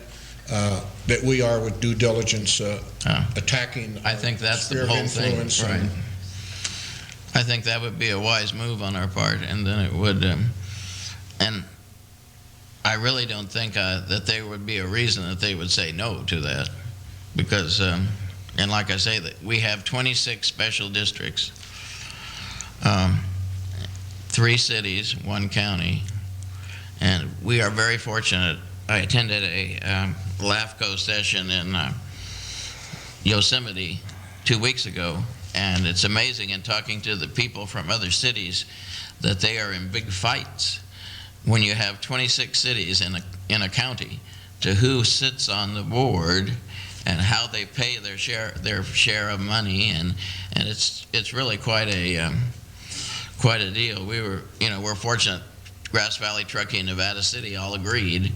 that we are with due diligence attacking. I think that's the sphere of whole thing, influence right? I think that would be a wise move on our part, and then it would, and I really don't think that there would be a reason that they would say no to that, because, and like I say, that we have 26 special districts, 3 cities, 1 county, and we are very fortunate. I attended a LAFCO session in Yosemite 2 weeks ago, and it's amazing in talking to the people from other cities that they are in big fights when you have 26 cities in a county to who sits on the board and how they pay their share of money, and it's really quite a deal. We're fortunate. Grass Valley, Truckee, Nevada City all agreed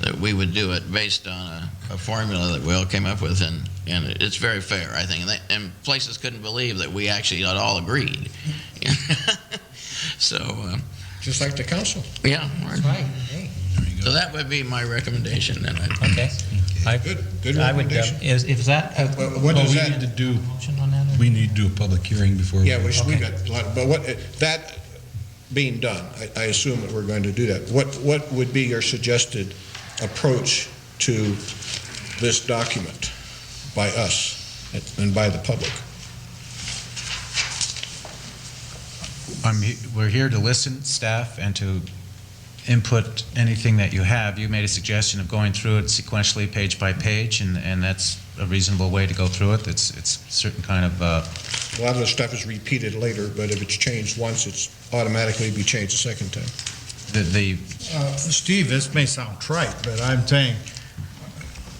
that we would do it based on a formula that we all came up with, and it's very fair, I think. And places couldn't believe that we actually all agreed. So. Just like the council. Yeah. That's right. Hey. So that would be my recommendation then. Okay. Good recommendation. Is that What does we that? need to do, motion on that? we need to do a public hearing before. Yeah, we got a lot, but that being done, I assume that we're going to do that. What would be your suggested approach to this document by us and by the public? We're here to listen, staff, and to input anything that you have. You made a suggestion of going through it sequentially, page by page, and that's a reasonable way to go through it. It's certain kind of... A lot of the stuff is repeated later, but if it's changed once, it's automatically be changed a second time. Steve, this may sound trite, but I'm saying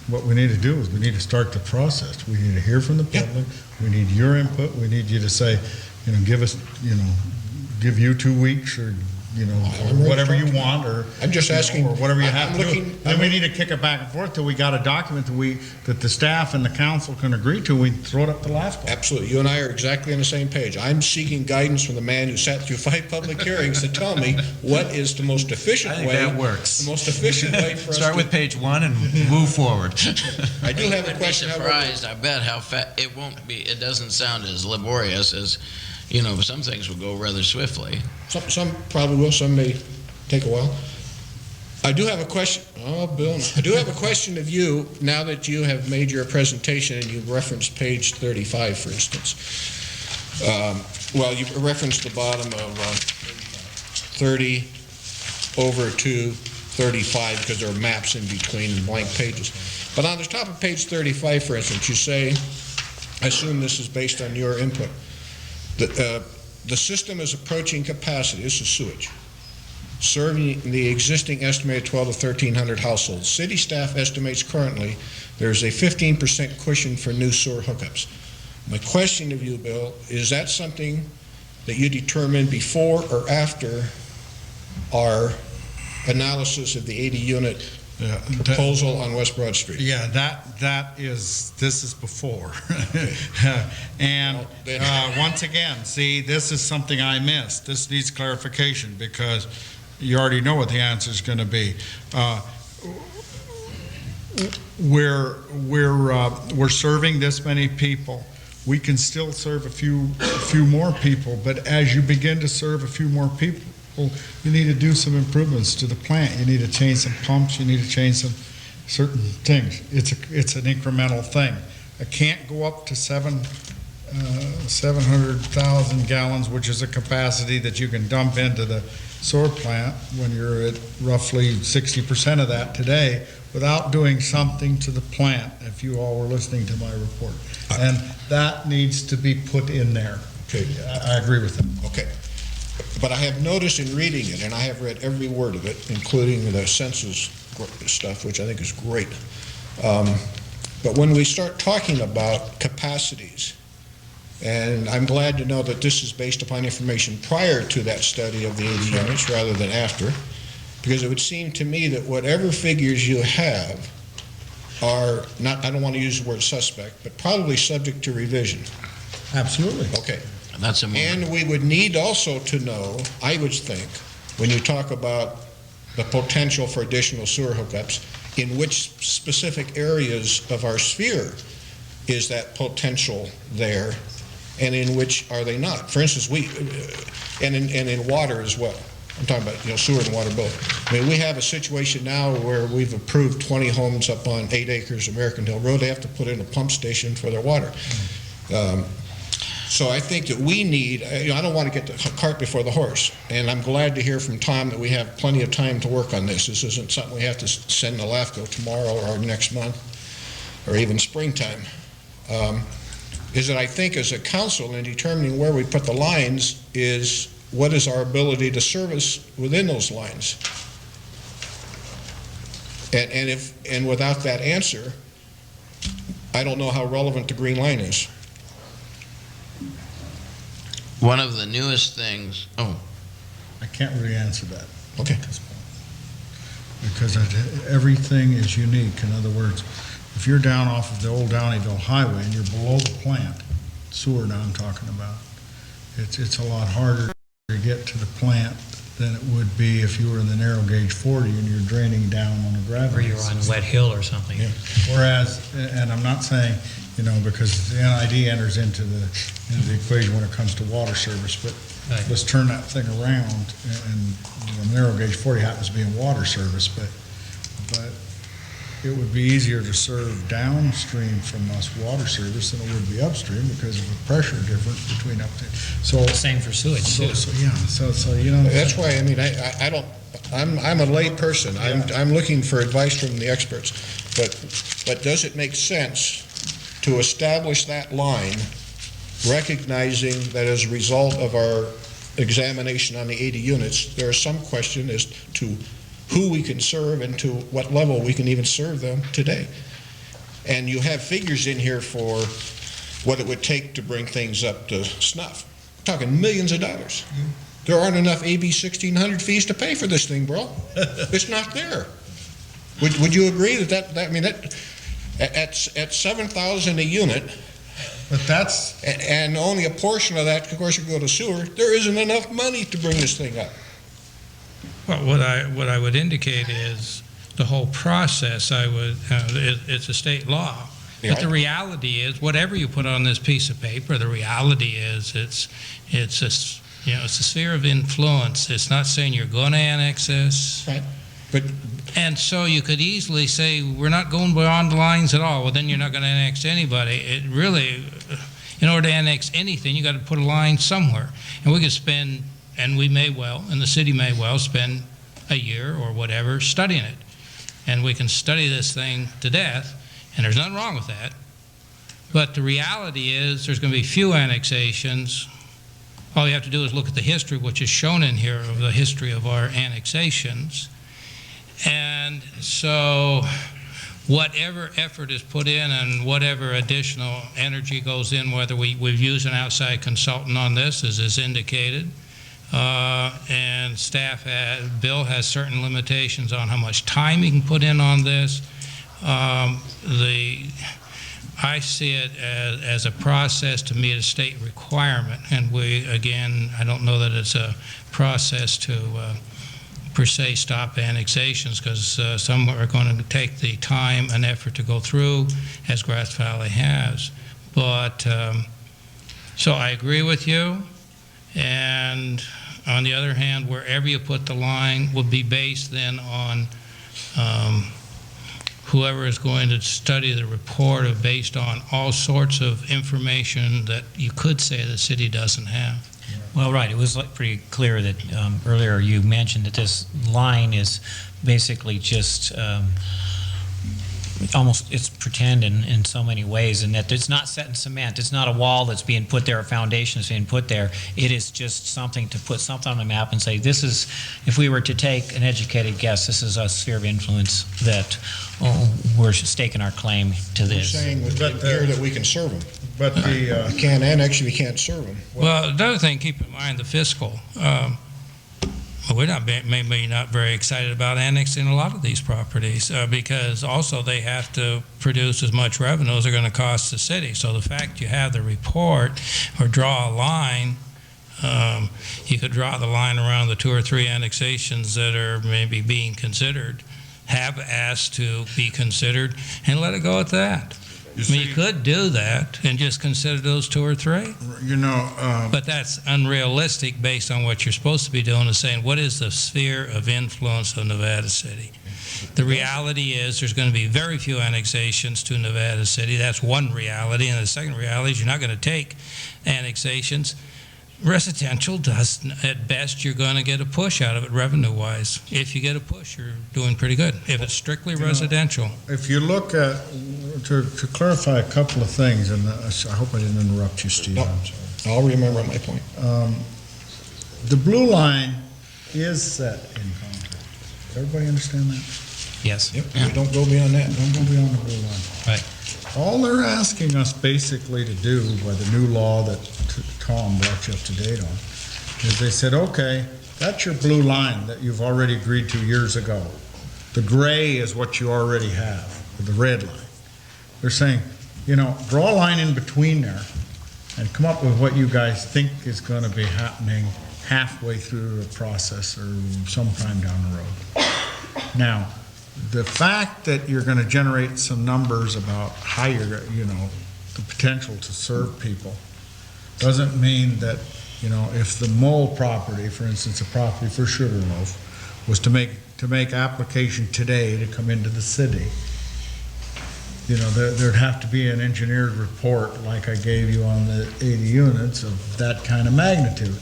what we need to do is we need to start the process. We need to hear from the public. We need your input. We need you to say, give us, give you 2 weeks or you know, I'm ready to whatever talk. you want, or. I'm just you know, asking- Or whatever you I'm have to do. looking- Then we need to kick it back and forth till we got a document that the staff and the council can agree to, we throw it up to LAFCO. Absolutely. You and I are exactly on the same page. I'm seeking guidance from the man who sat through 5 public hearings to tell me what is the most efficient I think way. that works. The most efficient way for us to. Start with page 1 and move forward. I do have a You would be question. however. surprised, I bet, how it won't be, it doesn't sound as laborious as, you know, some things will go rather swiftly. Some probably will, some may take a while. I do have a question, Bill, I do have a question of you, now that you have made your presentation and you referenced page 35, for instance. Well, you referenced the bottom of 30 over to 35, because there are maps in between and blank pages. But on the top of page 35, for instance, you say, I assume this is based on your input, that the system is approaching capacity, this is sewage, serving the existing estimated 12 to 1,300 households. City staff estimates currently there's a 15% cushion for new sewer hookups. My question of you, Bill, is that something that you determined before or after our analysis of the 80-unit proposal on West Broad Street? Yeah, this is before. And once again, see, this is something I missed. This needs clarification, because you already know what the answer is going to be. We're serving this many people. We can still serve a few more people, but as you begin to serve a few more people, you need to do some improvements to the plant. You need to change some pumps. You need to change some certain things. It's an incremental thing. I can't go up to 700,000 gallons, which is a capacity that you can dump into the sewer plant when you're at roughly 60% of that today, without doing something to the plant, if you all were listening to my report. And that needs to be put in there. Okay. I agree with them. Okay. But I have noticed in reading it, and I have read every word of it, including the census stuff, which I think is great. But when we start talking about capacities, and I'm glad to know that this is based upon information prior to that study of the 80 units rather than after, because it would seem to me that whatever figures you have are not, I don't want to use the word suspect, but probably subject to revision. Absolutely. Okay. That's a And we would need also to know, I would think, when you talk about the potential for additional sewer hookups, in which specific areas of our sphere is that potential there, and in which are they not? For instance, and in water as well. I'm talking about, sewer and water both. I mean, we have a situation now where we've approved 20 homes up on 8 acres of American Hill Road. They have to put in a pump station for their water. So I think that we need, I don't want to get the cart before the horse, and I'm glad to hear from Tom that we have plenty of time to work on this. This isn't something we have to send to LAFCO tomorrow or next month, or even springtime. Is that I think as a council, in determining where we put the lines, is what is our ability to service within those lines? And without that answer, I don't know how relevant the green line is. One of the newest things, I can't really answer that. Okay. At this point. Because everything is unique. In other words, if you're down off of the old Downeyville Highway and you're below the plant, sewer now I'm talking about, it's a lot harder to get to the plant than it would be if you were in the narrow gauge 40 and you're draining down on a gravel. Or you're on Wet Hill or something. Yeah. Whereas, and I'm not saying, because the NID enters into the equation when it comes to water service, but Right. let's turn that thing around, and narrow gauge 40 happens to be in water service, but it would be easier to serve downstream from us water service than it would be upstream because of the pressure difference between up there. So, Same for sewage, too. That's why, I don't, I'm a lay person. I'm looking for advice from the experts. But does it make sense to establish that line, recognizing that as a result of our examination on the 80 units, there is some question as to who we can serve and to what level we can even serve them today. And you have figures in here for what it would take to bring things up to snuff. We're talking millions of dollars. There aren't enough AB 1600 fees to pay for this thing, bro. It's not there. Would you agree that I mean, that, at 7,000 a unit, But that's, and only a portion of that, of course, you go to sewer, there isn't enough money to bring this thing up. Well, what I would indicate is the whole process, it's a state law. Yeah. But the reality is, whatever you put on this piece of paper, the reality is it's a sphere of influence. It's not saying you're going to annex this. Right. But And so you could easily say, we're not going beyond the lines at all. Well, then you're not going to annex anybody. It really, in order to annex anything, you got to put a line somewhere. And we could spend, and we may well, and the city may well spend a year or whatever studying it. And we can study this thing to death, and there's nothing wrong with that. But the reality is there's going to be few annexations. All you have to do is look at the history, which is shown in here, of the history of our annexations. And so whatever effort is put in and whatever additional energy goes in, whether we've used an outside consultant on this, as is indicated, and staff, Bill has certain limitations on how much time he can put in on this. I see it as a process to meet a state requirement, and I don't know that it's a process to per se stop annexations, because some are going to take the time and effort to go through, as Grass Valley has. But, so I agree with you, and on the other hand, wherever you put the line will be based then on whoever is going to study the report based on all sorts of information that you could say the city doesn't have. Well, right, it was pretty clear that earlier you mentioned that this line is basically just almost, it's pretend in so many ways, and that it's not set in cement. It's not a wall that's being put there, a foundation that's being put there. It is just something to put something on the map and say, this is, if we were to take an educated guess, this is a sphere of influence that we're staking our claim to we're this. saying with here that we can serve them. but the, You can't annex if you can't serve them. Well, the other thing, keep in mind the fiscal. We're maybe not very excited about annexing a lot of these properties because also they have to produce as much revenue as they're going to cost the city. So the fact you have the report or draw a line, you could draw the line around the 2 or 3 annexations that are maybe being considered, have asked to be considered, and let it go at that. You could do that and just consider those 2 or 3. you know, But that's unrealistic based on what you're supposed to be doing, is saying, what is the sphere of influence of Nevada City? The reality is there's going to be very few annexations to Nevada City. That's one reality. And the second reality is you're not going to take annexations. Residential does, at best, you're going to get a push out of it revenue-wise. If you get a push, you're doing pretty good. If it's strictly residential. if you look at, to clarify a couple of things, and I hope I didn't interrupt you, Steve. No. I'm sorry. I'll remember my point. The blue line is set in contract. Does everybody understand that? Yes. Yep, we don't go beyond that. Don't go beyond the blue line. Right. All they're asking us basically to do by the new law that Tom brought you up to date on is they said, okay, that's your blue line that you've already agreed to years ago. The gray is what you already have, or the red line. They're saying, draw a line in between there and come up with what you guys think is going to be happening halfway through the process or sometime down the road. Now, the fact that you're going to generate some numbers about how you're, the potential to serve people doesn't mean that, if the mole property, for instance, a property for Sugarloaf, was to make application today to come into the city, there'd have to be an engineered report like I gave you on the 80 units of that kind of magnitude.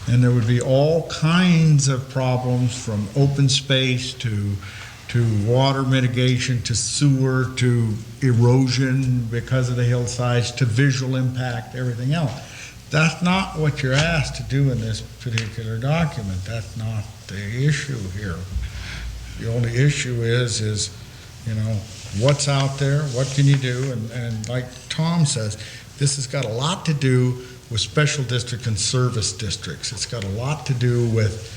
And there would be all kinds of problems from open space to water mitigation, to sewer, to erosion because of the hillsides, to visual impact, everything else. That's not what you're asked to do in this particular document. That's not the issue here. The only issue is, what's out there, what can you do, and like Tom says, this has got a lot to do with special district and service districts. It's got a lot to do with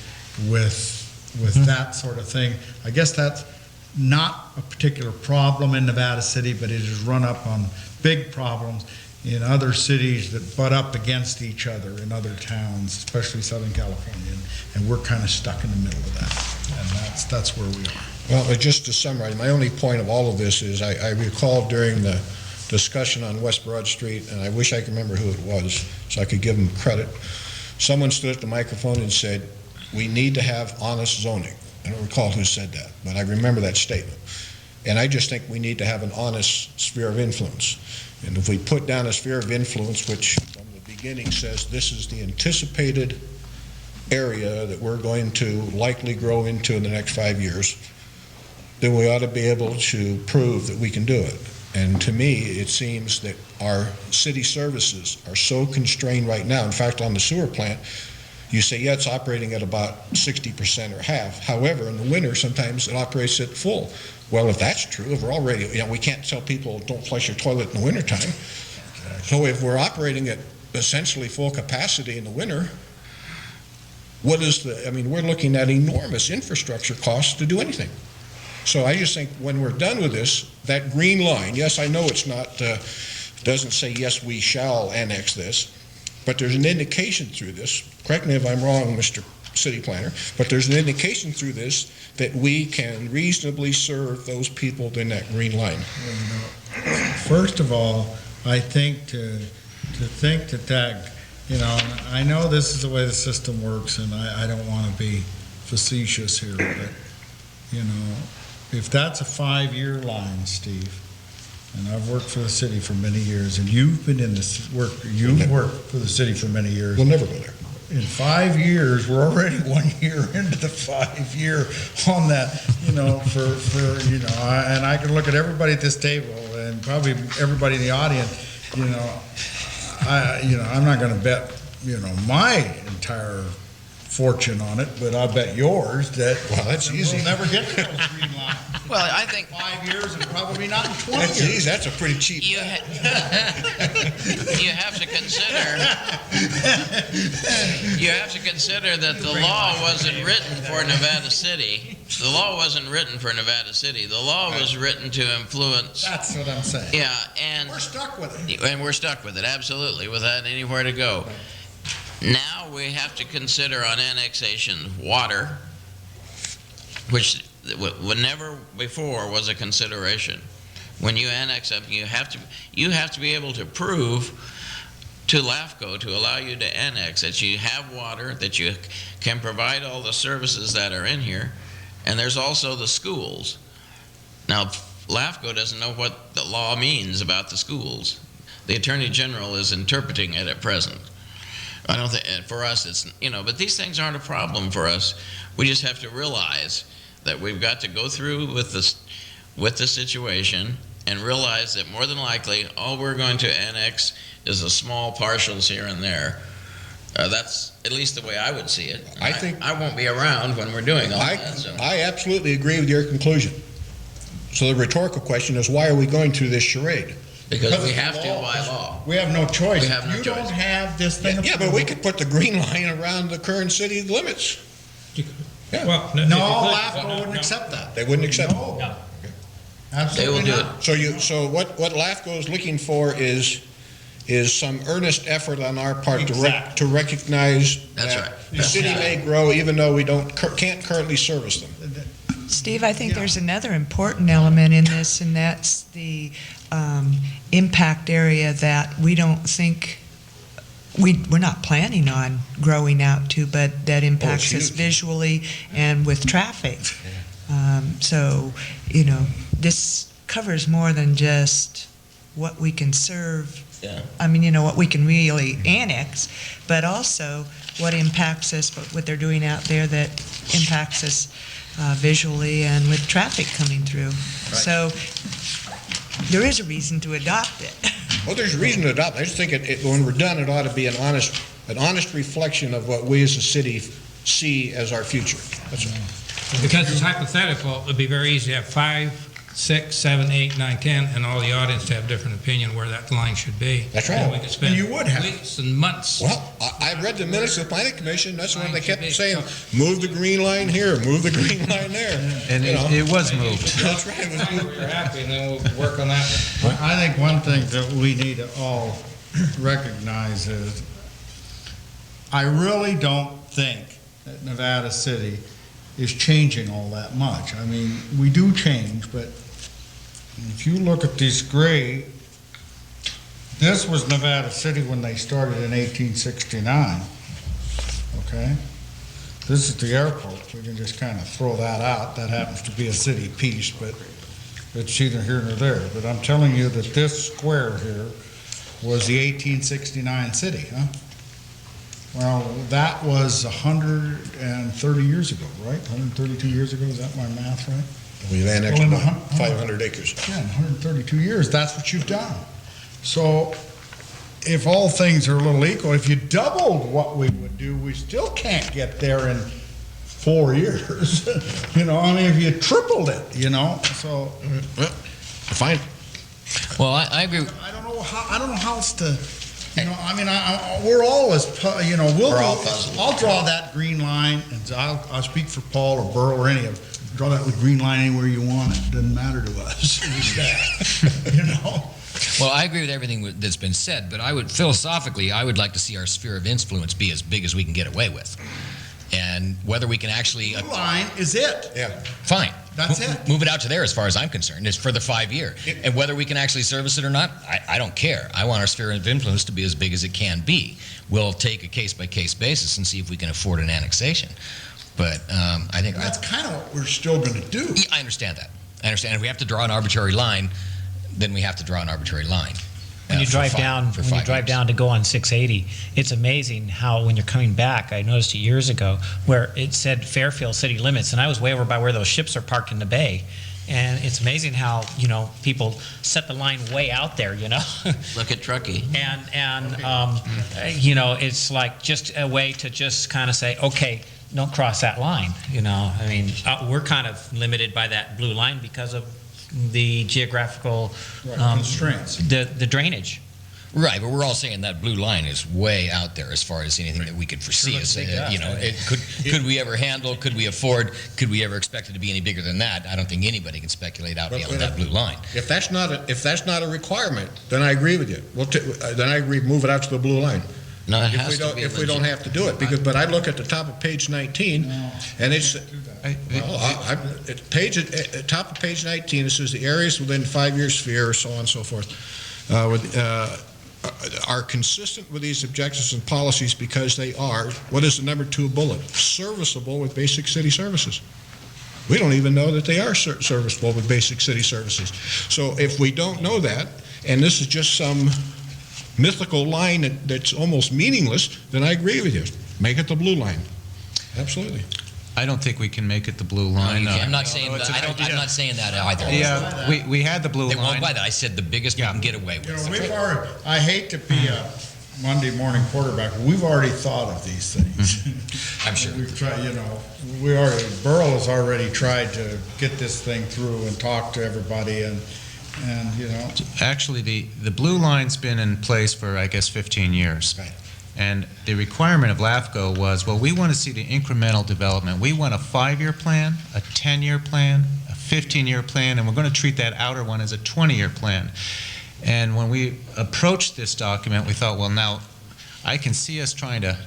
that sort of thing. I guess that's not a particular problem in Nevada City, but it has run up on big problems in other cities that butt up against each other in other towns, especially Southern California, and we're kind of stuck in the middle of that, and that's where we are. Well, just to summarize, my only point of all of this is I recall during the discussion on West Broad Street, and I wish I could remember who it was so I could give them credit. Someone stood at the microphone and said, we need to have honest zoning. I don't recall who said that, but I remember that statement. And I just think we need to have an honest sphere of influence. And if we put down a sphere of influence, which from the beginning says this is the anticipated area that we're going to likely grow into in the next 5 years, then we ought to be able to prove that we can do it. And to me, it seems that our city services are so constrained right now. In fact, on the sewer plant, you say, yeah, it's operating at about 60% or half. However, in the winter, sometimes it operates at full. Well, if that's true, if we're already, we can't tell people don't flush your toilet in the wintertime. So if we're operating at essentially full capacity in the winter, we're looking at enormous infrastructure costs to do anything. So I just think when we're done with this, that green line, yes, I know it's not, doesn't say, yes, we shall annex this, but there's an indication through this, correct me if I'm wrong, Mr. City Planner, but there's an indication through this that we can reasonably serve those people in that green line. First of all, I think to think that, I know this is the way the system works, and I don't want to be facetious here, but, if that's a 5-year line, Steve, and I've worked for the city for many years, and you've been in this work, you've worked for the city for many years. We'll never go there. In 5 years, we're already 1 year into the 5-year on that, and I can look at everybody at this table and probably everybody in the audience, I'm not going to bet, my entire fortune on it, but I bet yours that that's easy. We'll never get to those green lines. Well, I think 5 years and probably not in 20 That's years. easy. That's a pretty cheap. you have to consider. You have to consider that the law wasn't written for Nevada City. The law wasn't written for Nevada City. The law was written to influence. That's what I'm saying. Yeah, and We're stuck with it. And we're stuck with it, absolutely, without anywhere to go. Now we have to consider on annexation water, which never before was a consideration. When you annex something, you have to be able to prove to LAFCO to allow you to annex that you have water, that you can provide all the services that are in here, and there's also the schools. Now, LAFCO doesn't know what the law means about the schools. The Attorney General is interpreting it at present. I don't think, for us, it's, but these things aren't a problem for us. We just have to realize that we've got to go through with the situation and realize that more than likely, all we're going to annex is the small partials here and there. That's at least the way I would see it. I think I won't be around when we're doing all that. So. I absolutely agree with your conclusion. So the rhetorical question is, why are we going through this charade? Because we have to by law. We have no choice. We have no you choice. don't have this thing. Yeah, but we could put the green line around the current city limits. Yeah. Well, No, LAFCO wouldn't accept that. They wouldn't accept it. No. They Absolutely will do not. it. So what LAFCO is looking for is some earnest effort on our part Exactly. to recognize That's that right. the city may grow even though we can't currently service them. Steve, I think there's another important element in this, and that's the impact area that we don't think, we're not planning on growing out to, but that impacts us huge. visually and with traffic. So, this covers more than just what we can serve. Yeah. I mean, what we can really annex, but also what impacts us, what they're doing out there that impacts us visually and with traffic coming through. So there is a reason to adopt it. Well, there's a reason to adopt it. I just think when we're done, it ought to be an honest reflection of what we as a city see as our future. That's all. Because it's hypothetical, it'd be very easy to have 5 6, 7, 8, 9, 10, and all the audience to have different opinion where that line should be. That's right. And we could spend And you would have. weeks and months. Well, I read the minutes of the planning commission, that's when they kept Line should saying, be. move the green line here, move the green line there. And You know? it was moved. That's right. It was moved. We're happy, and then we'll work on that. I think one thing that we need to all recognize is, I really don't think that Nevada City is changing all that much. I mean, we do change, but if you look at this gray, this was Nevada City when they started in 1869, okay? This is the airport, we can just kind of throw that out. That happens to be a city piece, but it's neither here nor there. But I'm telling you that this square here was the 1869 city, huh? Well, that was 130 years ago, right? 132 years ago, is that my math right? We annexed Well, in about the 500 acres. Yeah, in 132 years, that's what you've done. So if all things are a little equal, if you doubled what we would do, we still can't get there in 4 years. You know, I mean, if you tripled it, you know, so. Fine. Well, I agree. I don't know how else to, you know, I mean, we're always, you know, We're all puzzled. I'll draw that green line, and I'll speak for Paul or Burl or any of them. Draw that green line anywhere you want it, doesn't matter to us, you know? Well, I agree with everything that's been said, but philosophically, I would like to see our sphere of influence be as big as we can get away with. And whether we can actually... Blue line is it. Yeah. Fine. That's it. Move it out to there as far as I'm concerned. It's for the 5 year. And whether we can actually service it or not, I don't care. I want our sphere of influence to be as big as it can be. We'll take a case-by-case basis and see if we can afford an annexation. But I think... That's kind of what we're still going to do. I understand that. I understand. If we have to draw an arbitrary line, then we have to draw an arbitrary line. When you drive down to go on 680, it's amazing how when you're coming back, I noticed it years ago, where it said Fairfield city limits, and I was way over by where those ships are parked in the bay. And it's amazing how, you know, people set the line way out there, you know? Look at Truckee. You know, it's like just a way to just kind of say, okay, don't cross that line, you know? I mean, we're kind of limited by that blue line because of the geographical Constraints. the drainage. Right, but we're all saying that blue line is way out there as far as anything that we could foresee. looks big to us, You know, right? could we ever handle, could we afford, could we ever expect it to be any bigger than that? I don't think anybody can speculate out beyond that blue line. If that's not a requirement, then I agree with you. Then I agree, move it out to the blue line. No, it If has to be we don't legit. have to do it, but I look at the top of page 19, and it's, top of page 19, it says the areas within 5-year sphere, so on and so forth, are consistent with these objectives and policies because they are, what is the number 2 bullet? Serviceable with basic city services. We don't even know that they are serviceable with basic city services. So if we don't know that, and this is just some mythical line that's almost meaningless, then I agree with you. Make it the blue line. Absolutely. I don't think we can make it the blue line. I'm not saying that. I'm not saying that either. Yeah, we had the blue They won't line. buy that. I said the biggest we can get away with. You know, we've already, I hate to be a Monday morning quarterback, we've already thought of these things. I'm sure. We've tried, you know, Burl has already tried to get this thing through and talk to everybody and you know. Actually, the blue line's been in place for, I guess, 15 years. Right. And the requirement of LAFCO was, well, we want to see the incremental development. We want a 5-year plan, a 10-year plan, a 15-year plan, and we're going to treat that outer one as a 20-year plan. And when we approached this document, we thought, well, now I can see us trying to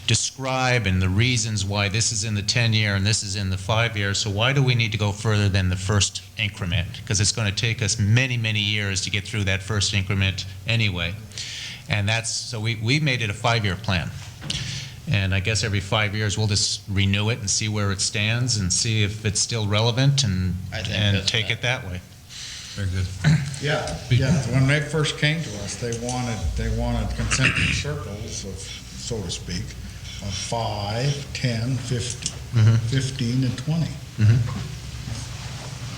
describe and the reasons why this is in the 10-year and this is in the 5-year, so why do we need to go further than the first increment? Because it's going to take us many, many years to get through that first increment anyway. And so we made it a 5-year plan. And I guess every 5 years we'll just renew it and see where it stands and see if it's still relevant and take it that way. Very good. Yeah, when they first came to us, they wanted concentric circles, so to speak, of 5, 10, 15, and 20.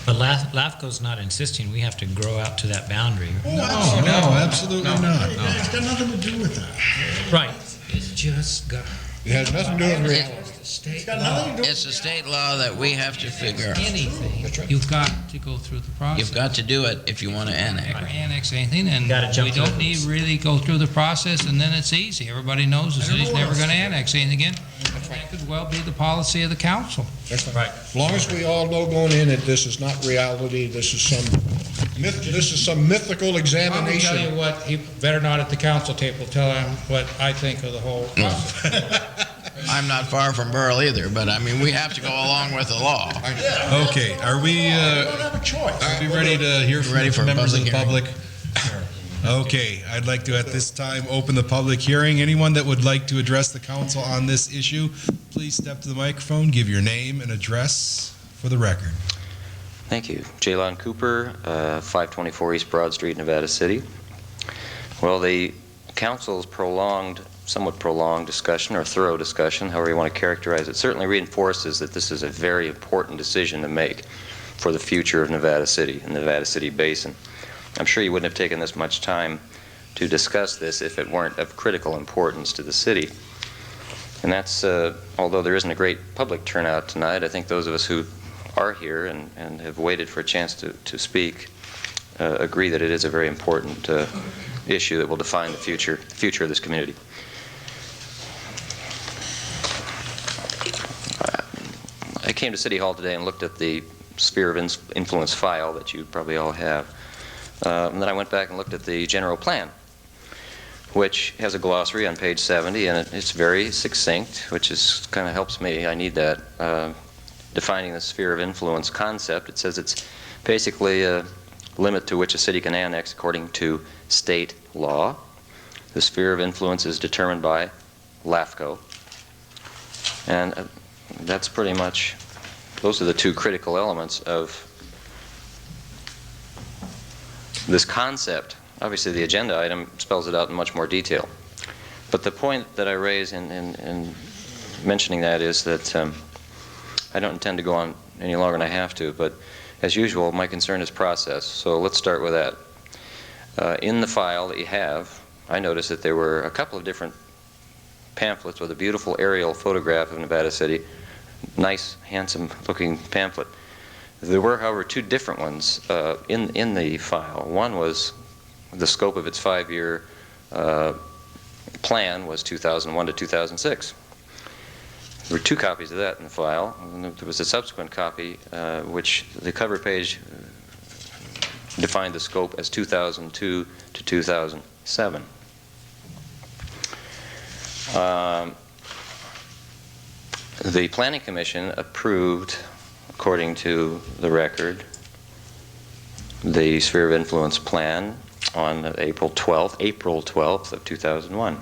But LAFCO's not insisting we have to grow out to that boundary. Oh, No, absolutely not. It's got nothing to do with that. Right. It's just got. It has nothing to do with reality. It's a state law that we have to figure out. Anything, That's right. you've got to go through the process. You've got to do it if you want to annex. Never annex anything, and Gotta jump we through don't the need hoops. really go through the process, and then it's easy. Everybody knows the city's never going to annex anything again. That could well be the policy of the council. That's right. Right. As long as we all know going in that this is not reality, this is some mythical I'm going to tell examination. you what, he better not at the council table tell him what I think of the whole process. I'm not far from Burl either, but I mean, we have to go along with the law. Okay, are we ready to hear from Ready for a members of the public public? Okay, I'd like to at this time open the public hearing. Anyone that would like to address the council on this issue, please step to the microphone, give your name and address for the record. Thank you. Jalon Cooper, 524 East Broad Street, Nevada City. Well, the council's somewhat prolonged discussion, or thorough discussion, however you want to characterize it, certainly reinforces that this is a very important decision to make for the future of Nevada City and the Nevada City Basin. I'm sure you wouldn't have taken this much time to discuss this if it weren't of critical importance to the city. And that's, although there isn't a great public turnout tonight, I think those of us who are here and have waited for a chance to speak agree that it is a very important issue that will define the future of this community. I came to City Hall today and looked at the sphere of influence file that you probably all have. And then I went back and looked at the general plan, which has a glossary on page 70, and it's very succinct, which kind of helps me. I need that. Defining the sphere of influence concept, it says it's basically a limit to which a city can annex according to state law. The sphere of influence is determined by LAFCO. And that's pretty much, those are the two critical elements of this concept. Obviously, the agenda item spells it out in much more detail. But the point that I raise in mentioning that is that I don't intend to go on any longer than I have to, but as usual, my concern is process. So let's start with that. In the file that you have, I noticed that there were a couple of different pamphlets with a beautiful aerial photograph of Nevada City. Nice, handsome-looking pamphlet. There were, however, two different ones in the file. One was the scope of its 5-year plan was 2001 to 2006. There were two copies of that in the file. And there was a subsequent copy which the cover page defined the scope as 2002 to 2007. The Planning Commission approved, according to the record, the Sphere of Influence Plan on April 12th of 2001.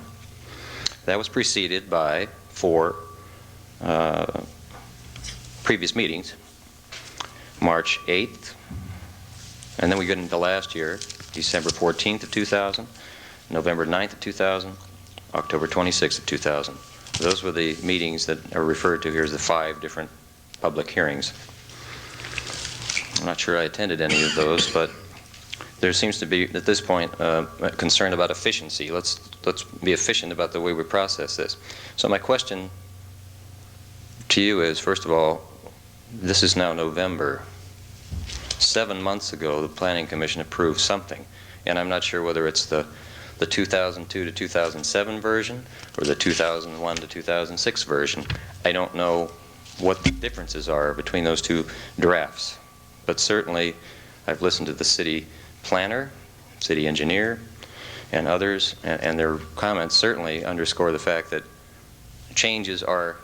That was preceded by 4 previous meetings, March 8th, and then we get into last year, December 14th of 2000, November 9th of 2000, October 26th of 2000. Those were the meetings that are referred to here as the 5 different public hearings. I'm not sure I attended any of those, but there seems to be, at this point, a concern about efficiency. Let's be efficient about the way we process this. So my question to you is, first of all, this is now November. 7 months ago, the Planning Commission approved something, and I'm not sure whether it's the 2002 to 2007 version or the 2001 to 2006 version. I don't know what the differences are between those two drafts, but certainly I've listened to the city planner, city engineer, and others, and their comments certainly underscore the fact that changes are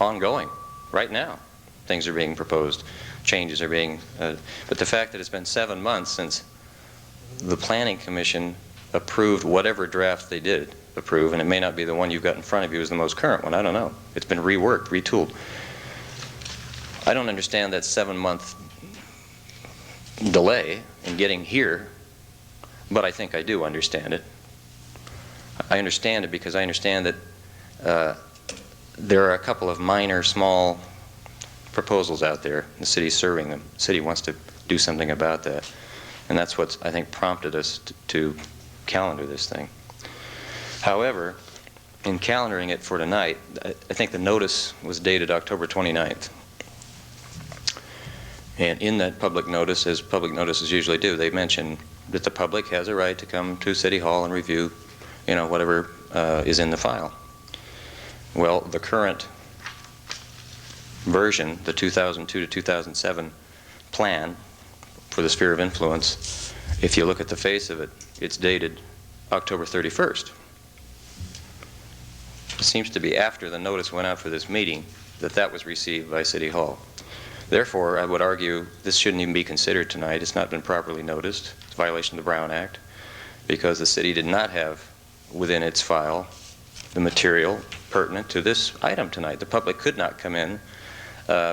ongoing right now. Things are being proposed, changes are being, but the fact that it's been 7 months since the Planning Commission approved whatever draft they did approve, and it may not be the one you've got in front of you as the most current one, I don't know. It's been reworked, retooled. I don't understand that 7-month delay in getting here, but I think I do understand it. I understand it because I understand that there are a couple of minor, small proposals out there. The city's serving them. The city wants to do something about that. And that's what I think prompted us to calendar this thing. However, in calendaring it for tonight, I think the notice was dated October 29th. And in that public notice, as public notices usually do, they mention that the public has a right to come to City Hall and review, whatever is in the file. Well, the current version, the 2002 to 2007 plan for the sphere of influence, if you look at the face of it, it's dated October 31st. It seems to be after the notice went out for this meeting that was received by City Hall. Therefore, I would argue this shouldn't even be considered tonight. It's not been properly noticed. It's a violation of the Brown Act because the city did not have within its file the material pertinent to this item tonight. The public could not come in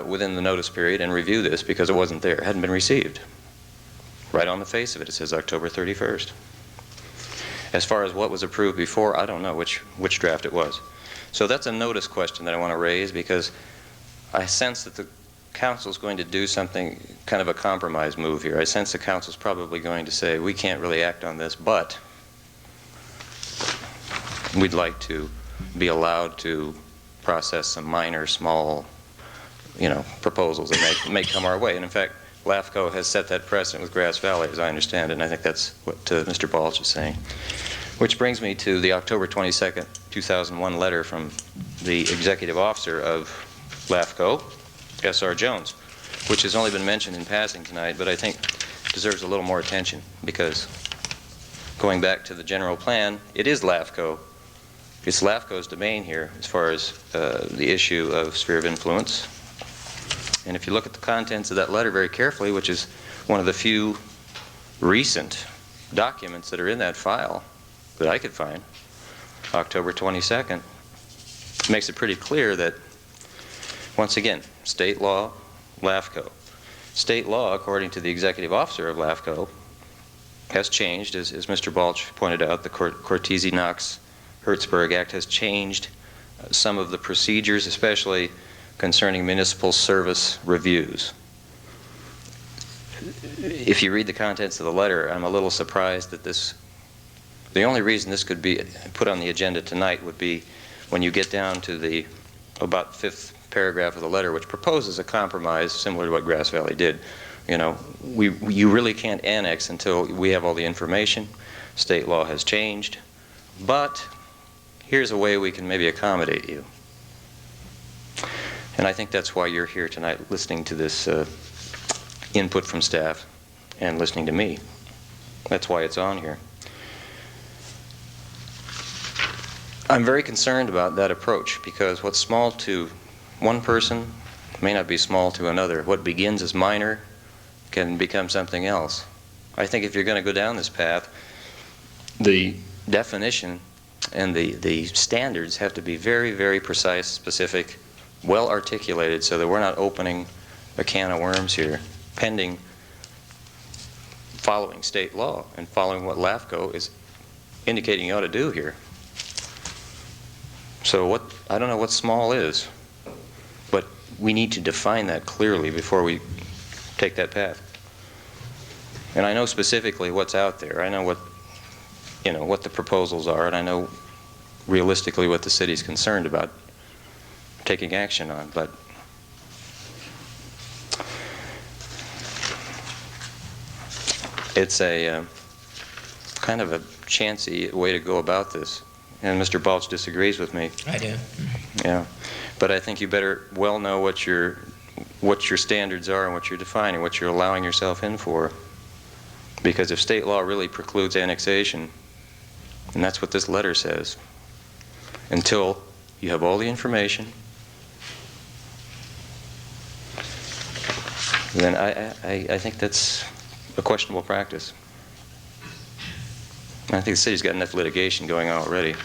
within the notice period and review this because it wasn't there. It hadn't been received. Right on the face of it, it says October 31st. As far as what was approved before, I don't know which draft it was. So that's a notice question that I want to raise because I sense that the Council's going to do something, kind of a compromise move here. I sense the Council's probably going to say, we can't really act on this, but we'd like to be allowed to process some minor, small, proposals that may come our way. And in fact, LAFCO has set that precedent with Grass Valley, as I understand it, and I think that's what Mr. Balch is saying. Which brings me to the October 22nd, 2001 letter from the executive officer of LAFCO, S.R. Jones, which has only been mentioned in passing tonight, but I think deserves a little more attention because going back to the general plan, it is LAFCO. It's LAFCO's domain here as far as the issue of sphere of influence. And if you look at the contents of that letter very carefully, which is one of the few recent documents that are in that file that I could find, October 22nd, makes it pretty clear that, once again, state law, LAFCO. State law, according to the executive officer of LAFCO, has changed, as Mr. Balch pointed out. The Cortese-Knox-Hertzberg Act has changed some of the procedures, especially concerning municipal service reviews. If you read the contents of the letter, I'm a little surprised that the only reason this could be put on the agenda tonight would be when you get down to the about fifth paragraph of the letter, which proposes a compromise similar to what Grass Valley did. You really can't annex until we have all the information. State law has changed, but here's a way we can maybe accommodate you. And I think that's why you're here tonight, listening to this input from staff and listening to me. That's why it's on here. I'm very concerned about that approach because what's small to one person may not be small to another. What begins as minor can become something else. I think if you're going to go down this path, the definition and the standards have to be very, very precise, specific, well articulated so that we're not opening a can of worms here, pending following state law and following what LAFCO is indicating you ought to do here. So I don't know what small is, but we need to define that clearly before we take that path. And I know specifically what's out there. I know what the proposals are, and I know realistically what the city's concerned about taking action on, but it's a kind of a chancy way to go about this. And Mr. Balch disagrees with me. I do. Yeah, but I think you better well know what your standards are and what you're defining, what you're allowing yourself in for. Because if state law really precludes annexation, and that's what this letter says, until you have all the information, then I think that's a questionable practice. I think the city's got enough litigation going on already.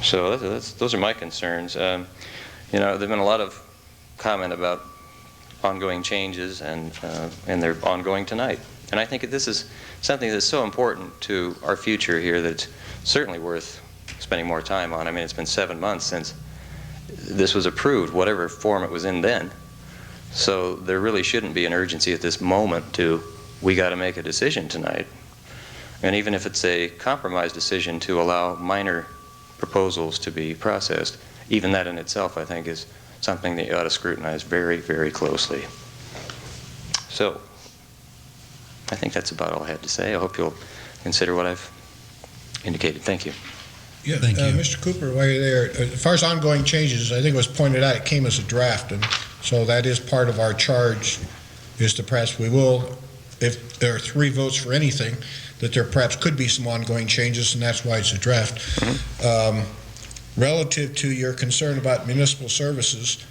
So those are my concerns. There's been a lot of comment about ongoing changes, and they're ongoing tonight. And I think that this is something that's so important to our future here that it's certainly worth spending more time on. I mean, it's been 7 months since this was approved, whatever form it was in then. So there really shouldn't be an urgency at this moment to, we got to make a decision tonight. And even if it's a compromise decision to allow minor proposals to be processed. Even that in itself, I think, is something that you ought to scrutinize very, very closely. So, I think that's about all I had to say. I hope you'll consider what I've indicated. Thank you. Yeah, Thank you. Mr. Cooper, while you're there, as far as ongoing changes, I think it was pointed out, it came as a draft, and so that is part of our charge, is to perhaps we will, if there are 3 votes for anything, that there perhaps could be some ongoing changes, and that's why it's a draft. Relative to your concern about municipal services,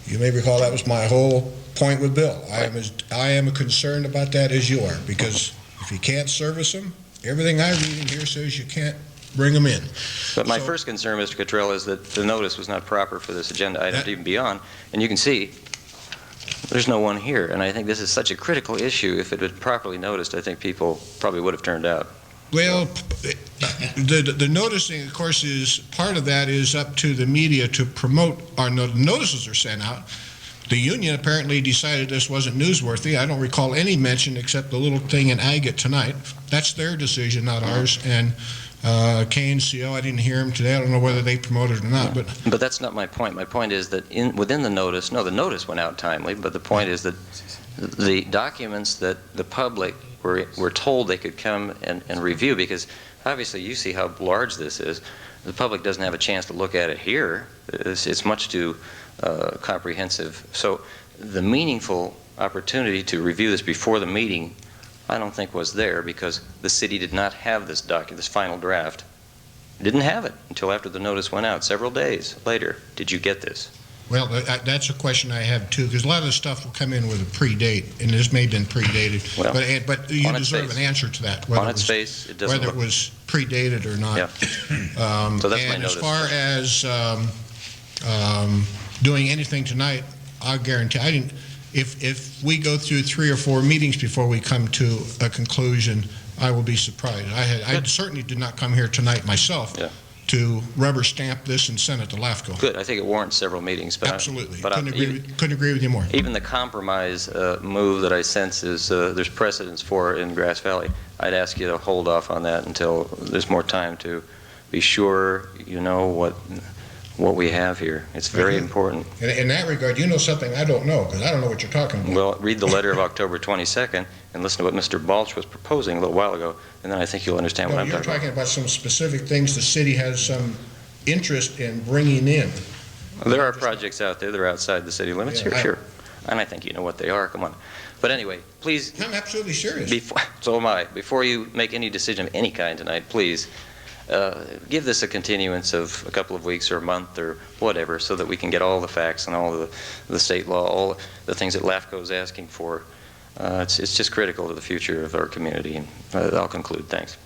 you may recall that was my whole point with Bill. I am concerned about that as you are, because if you can't service them, everything I read in here says you can't bring them in. But my first concern, Mr. Cottrell, is that the notice was not proper for this agenda item to even be on, and you can see there's no one here, and I think this is such a critical issue. If it had been properly noticed, I think people probably would have turned out. Well, the noticing, of course, is part of that is up to the media to promote our notices are sent out. The union apparently decided this wasn't newsworthy. I don't recall any mention except the little thing in Agate tonight. That's their decision, not ours. And KNCO, I didn't hear him today. I don't know whether they promoted it or not. But that's not my point. My point is that within the notice, no, the notice went out timely, but the point is that the documents that the public were told they could come and review, because obviously you see how large this is. The public doesn't have a chance to look at it here. It's much too comprehensive. So the meaningful opportunity to review this before the meeting, I don't think was there, because the city did not have this document, this final draft. Didn't have it until after the notice went out, several days later. Did you get this? Well, that's a question I have too, because a lot of the stuff will come in with a predate, and this may have been predated. Well, but you deserve an answer to that. On its face, it doesn't whether it was predated or not. Yeah. So that's my and notice. As far as doing anything tonight, I'll guarantee, if we go through 3 or 4 meetings before we come to a conclusion, I will be surprised. I certainly did not come here tonight myself. Yeah. To rubber stamp this and send it to LAFCO. Good. I think it warrants several meetings. But Absolutely. Couldn't agree with you more. Even the compromise move that I sense is there's precedence for in Grass Valley. I'd ask you to hold off on that until there's more time to be sure you know what we have here. It's very important. In that regard, you know something I don't know, because I don't know what you're talking about. Well, read the letter of October 22nd and listen to what Mr. Balch was proposing a little while ago, and then I think you'll understand what I'm You're talking about. talking about some specific things the city has some interest in bringing in. There are projects out there that are outside the city limits here, sure. And I think you know what they are. Come on. But anyway, please. I'm absolutely serious. So am I. Before you make any decision of any kind tonight, please give this a continuance of a couple of weeks or a month or whatever, so that we can get all the facts and all the state law, all the things that LAFCO is asking for. It's just critical to the future of our community. And I'll conclude. Thanks.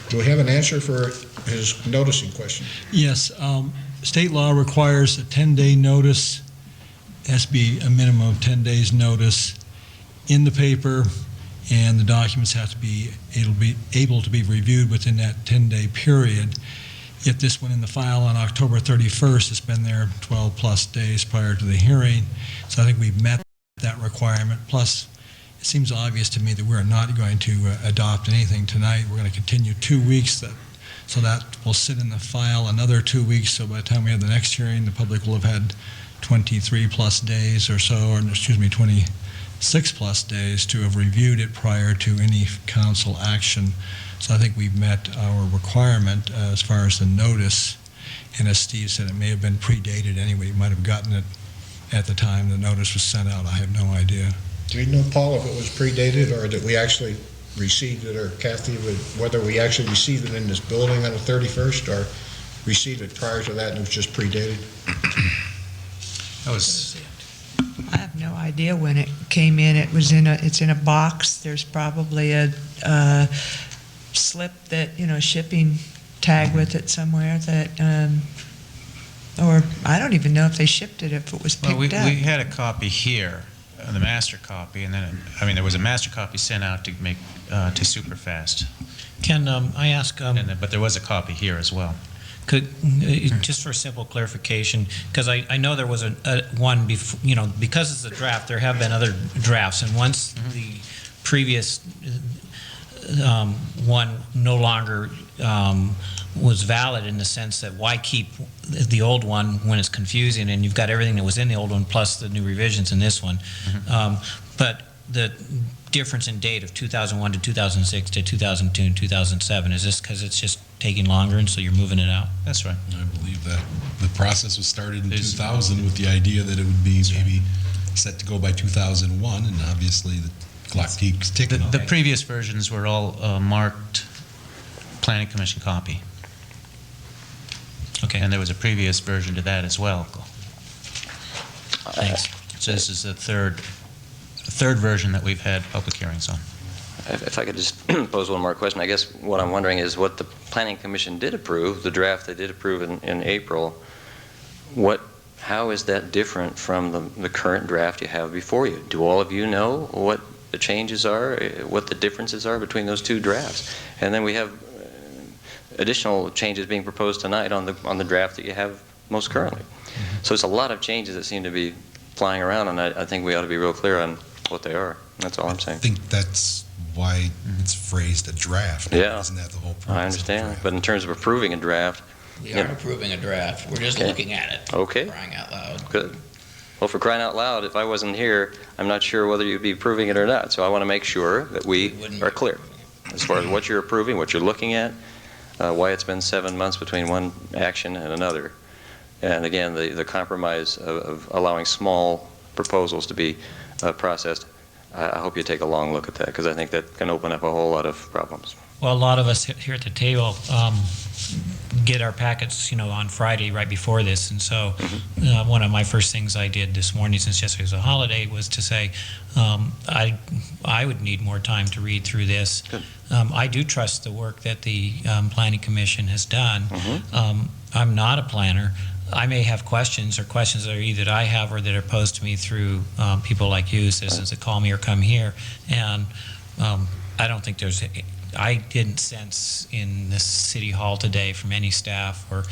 Do we have an answer for his noticing question? Yes, state law requires a 10-day notice. It has to be a minimum of 10 days notice in the paper, and the documents have to be able to be reviewed within that 10-day period. If this went in the file on October 31st, it's been there 12-plus days prior to the hearing, so I think we've met that requirement. Plus, it seems obvious to me that we're not going to adopt anything tonight. We're going to continue 2 weeks, so that will sit in the file another 2 weeks, so by the time we have the next hearing, the public will have had 23-plus days or so, or excuse me, 26-plus days to have reviewed it prior to any council action. So I think we've met our requirement as far as the notice. And as Steve said, it may have been predated anyway. You might have gotten it at the time the notice was sent out. I have no idea. Do you know, Paul, if it was predated or that we actually received it, or Kathy, whether we actually received it in this building on the 31st or received it prior to that and it was just predated? I have no idea when it came in. It's in a box. There's probably a slip that, shipping tag with it somewhere that, or I don't even know if they shipped it, if it was picked up. We had a copy here, the master copy, and then, there was a master copy sent out to make, to Superfast. Can I ask? But there was a copy here as well. Just for simple clarification, because I know there was one before, because it's a draft, there have been other drafts, and once the previous one no longer was valid in the sense that why keep the old one when it's confusing and you've got everything that was in the old one plus the new revisions in this one. But the difference in date of 2001 to 2006 to 2002 and 2007, is this because it's just taking longer and so you're moving it out? That's right. I believe that the process was started in 2000 with the idea that it would be maybe set to go by 2001, and obviously the clock keeps ticking. The previous versions were all marked Planning Commission copy. Okay. And there was a previous version to that as well. Thanks. So this is the third version that we've had public hearings on. If I could just pose one more question, I guess what I'm wondering is what the Planning Commission did approve, the draft they did approve in April, how is that different from the current draft you have before you? Do all of you know what the changes are, what the differences are between those two drafts? And then we have additional changes being proposed tonight on the draft that you have most currently. So it's a lot of changes that seem to be flying around, and I think we ought to be real clear on what they are. That's all I'm saying. I think that's why it's phrased a draft. Yeah. Isn't that the whole purpose? I understand, but in terms of approving a draft, We aren't approving a draft, we're just Okay. looking at it. Okay. Crying out loud. good. Well, for crying out loud, if I wasn't here, I'm not sure whether you'd be approving it or not. So I want to make sure that we wouldn't are be clear as far as what you're approving, what you're looking at, why it's been 7 months between one action and another. And again, the compromise of allowing small proposals to be processed, I hope you take a long look at that, because I think that can open up a whole lot of problems. Well, a lot of us here at the table get our packets, on Friday right before this, and so one of my first things I did this morning, since yesterday was a holiday, was to say I would need more time to read through this. I do trust the work that the Planning Commission has done. I'm not a planner. I may have questions, or questions that are either that I have or that are posed to me through people like you, citizens that call me or come here, and I don't think I didn't sense in this city hall today from any staff or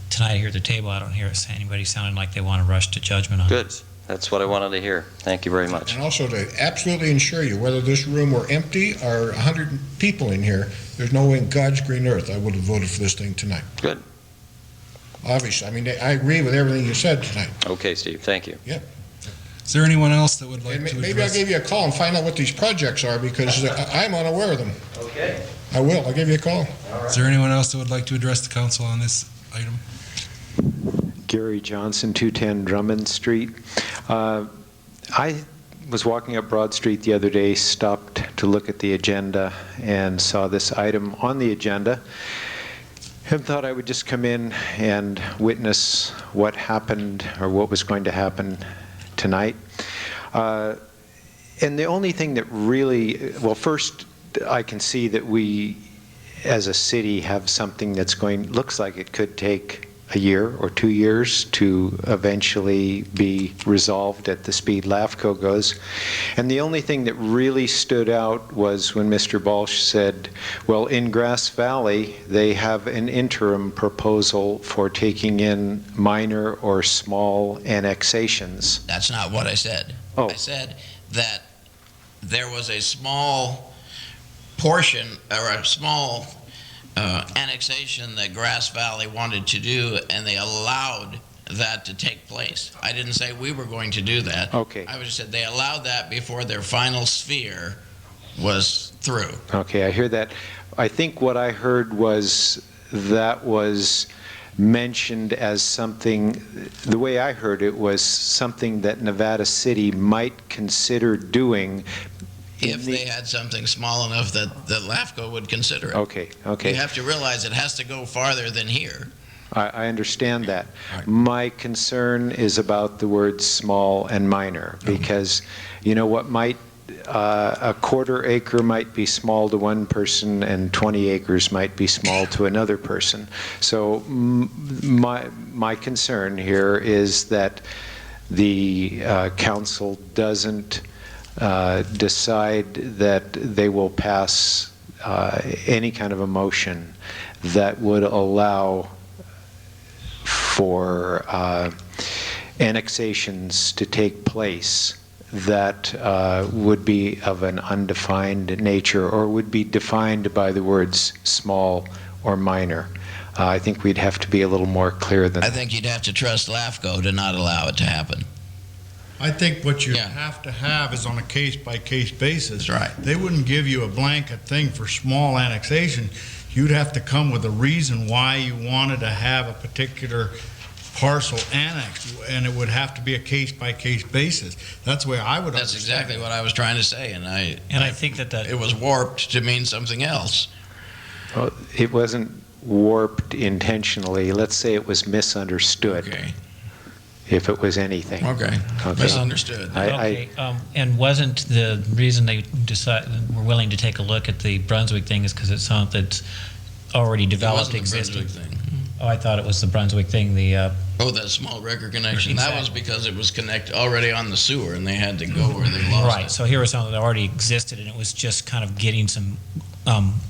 tonight here at the table, I don't hear anybody sounding like they want to rush to judgment on Good. this. That's what I wanted to hear. Thank you very much. And also to absolutely ensure you, whether this room were empty or 100 people in here, there's no way in God's green earth I would have voted for this thing tonight. Good. Obviously, I agree with everything you said tonight. Okay, Steve, thank you. Is there anyone else that would like And to address? maybe I'll give you a call and find out what these projects are, because I'm unaware of them. Okay. I will. I'll give you a call. Is there anyone else that would like to address the council on this item? Gary Johnson, 210 Drummond Street. I was walking up Broad Street the other day, stopped to look at the agenda, and saw this item on the agenda, and thought I would just come in and witness what happened, or what was going to happen tonight. And the only thing that really, well, first, I can see that we, as a city, have something that's looks like it could take a year or 2 years to eventually be resolved at the speed LAFCO goes. And the only thing that really stood out was when Mr. Balch said, well, in Grass Valley, they have an interim proposal for taking in minor or small annexations. That's not what I said. Oh. I said that there was a small portion, or a small annexation that Grass Valley wanted to do, and they allowed that to take place. I didn't say we were going to do that. Okay. I just said they allowed that before their final sphere was through. Okay, I hear that. I think what I heard was that was mentioned as something, the way I heard it was something that Nevada City might consider doing. If they had something small enough that LAFCO would consider it. Okay. You have to realize it has to go farther than here. I understand that. My concern is about the words small and minor, because what might, a quarter acre might be small to one person and 20 acres might be small to another person. So my concern here is that the council doesn't decide that they will pass any kind of a motion that would allow for annexations to take place that would be of an undefined nature or would be defined by the words small or minor. I think we'd have to be a little more clear than I think you'd have to trust LAFCO to not allow it to happen. I think what you Yeah. have to have is on a case-by-case basis. That's right. They wouldn't give you a blanket thing for small annexation. You'd have to come with a reason why you wanted to have a particular parcel annexed, and it would have to be a case-by-case basis. That's the way I would That's understand exactly it. what I was trying to say, and I think that it was warped to mean something else. Well, it wasn't warped intentionally. Let's say it was misunderstood, Okay. if it was anything. Okay. Misunderstood. Okay, and wasn't the reason they were willing to take a look at the Brunswick thing is because it's something that's already developed, It wasn't the existing? Brunswick thing. Oh, I thought it was the Brunswick thing, Oh, that small record connection. That was Exactly. because it was connected already on the sewer, and they had to go where they lost right, it. so here was something that already existed, and it was just kind of getting some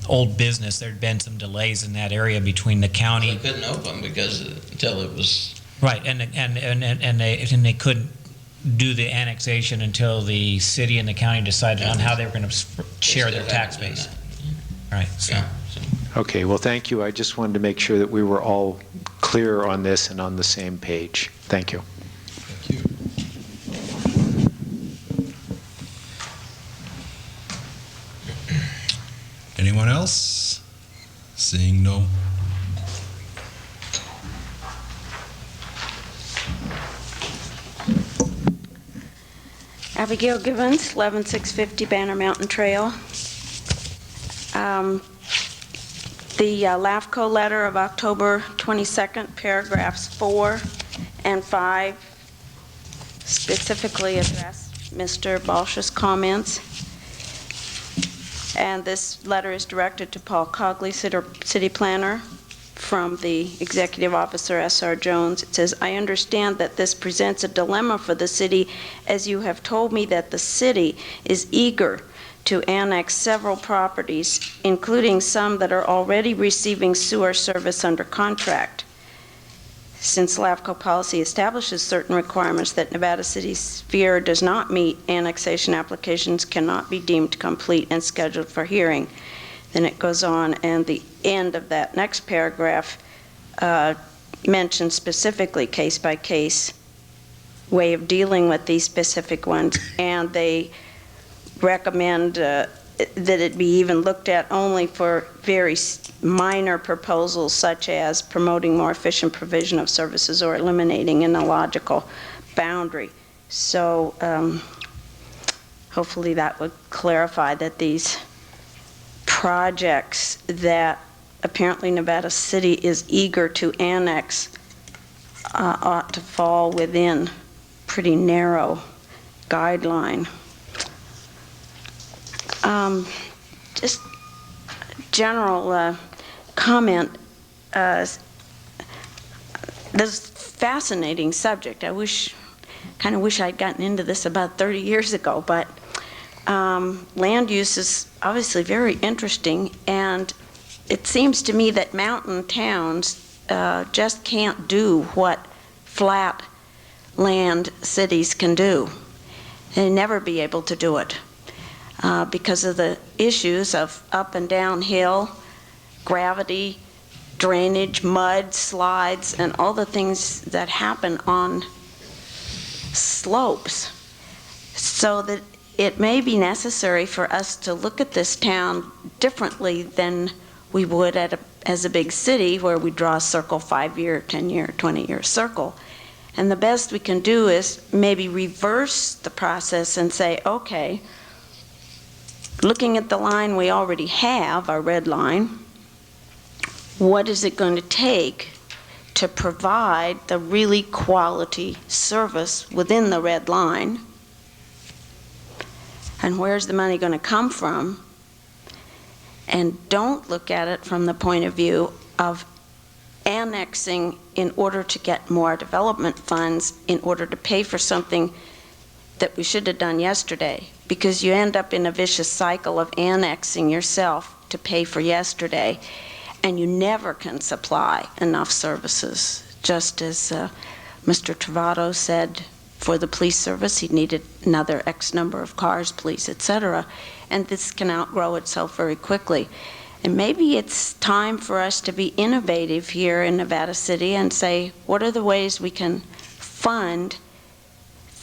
old business. There'd been some delays in that area between the They county. couldn't open because until it was. Right, and they couldn't do the annexation until the city and the county decided on how they were going to share their tax base. Right, so. Yeah. Okay, well, thank you. I just wanted to make sure that we were all clear on this and on the same page. Thank you. Anyone else? Seeing no. Abigail Givens, 11650 Banner Mountain Trail. The LAFCO letter of October 22nd, paragraphs 4 and 5 specifically address Mr. Balsh's comments. And this letter is directed to Paul Cogley, City Planner, from the Executive Officer, S.R. Jones. It says, I understand that this presents a dilemma for the city, as you have told me that the city is eager to annex several properties, including some that are already receiving sewer service under contract. Since LAFCO policy establishes certain requirements that Nevada City sphere does not meet, annexation applications cannot be deemed complete and scheduled for hearing. Then it goes on, and the end of that next paragraph mentions specifically case-by-case way of dealing with these specific ones, and they recommend that it be even looked at only for very minor proposals, such as promoting more efficient provision of services or eliminating an illogical boundary. So hopefully that would clarify that these projects that apparently Nevada City is eager to annex ought to fall within pretty narrow guideline. Just general comment. This fascinating subject. I kind of wish I'd gotten into this about 30 years ago, but land use is obviously very interesting, and it seems to me that mountain towns just can't do what flat land cities can do. They'll never be able to do it because of the issues of up and down hill, gravity, drainage, mud, slides, and all the things that happen on slopes. So that it may be necessary for us to look at this town differently than we would as a big city where we draw a circle, 5-year, 10-year, 20-year circle. And the best we can do is maybe reverse the process and say, okay, looking at the line we already have, our red line, what is it going to take to provide the really quality service within the red line? And where's the money going to come from? And don't look at it from the point of view of annexing in order to get more development funds in order to pay for something that we should have done yesterday, because you end up in a vicious cycle of annexing yourself to pay for yesterday, and you never can supply enough services. Just as Mr. Travato said for the police service. He needed another X number of cars, police, etc. And this can outgrow itself very quickly. And maybe it's time for us to be innovative here in Nevada City and say, what are the ways we can fund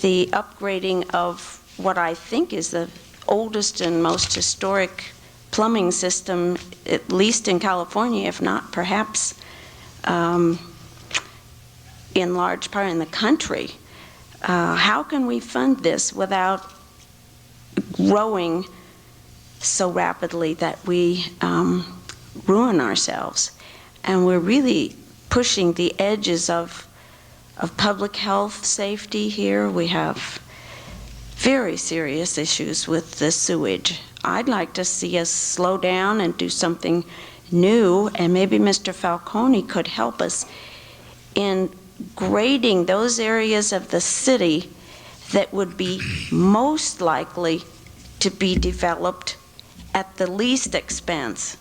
the upgrading of what I think is the oldest and most historic plumbing system, at least in California, if not perhaps in large part in the country. How can we fund this without growing so rapidly that we ruin ourselves? And we're really pushing the edges of public health safety here. We have very serious issues with the sewage. I'd like to see us slow down and do something new, and maybe Mr. Falcone could help us in grading those areas of the city that would be most likely to be developed at the least expense,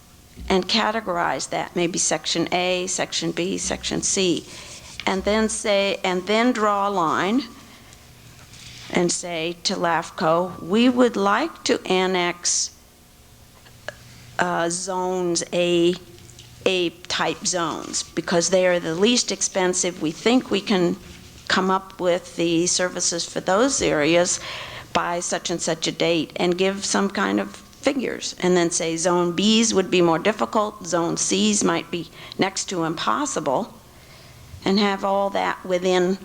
and categorize that, maybe section A, section B, section C, and then draw a line and say to LAFCO, we would like to annex zones A-type zones, because they are the least expensive. We think we can come up with the services for those areas by such and such a date, and give some kind of figures, and then say zone B's would be more difficult, zone C's might be next to impossible, and have all that within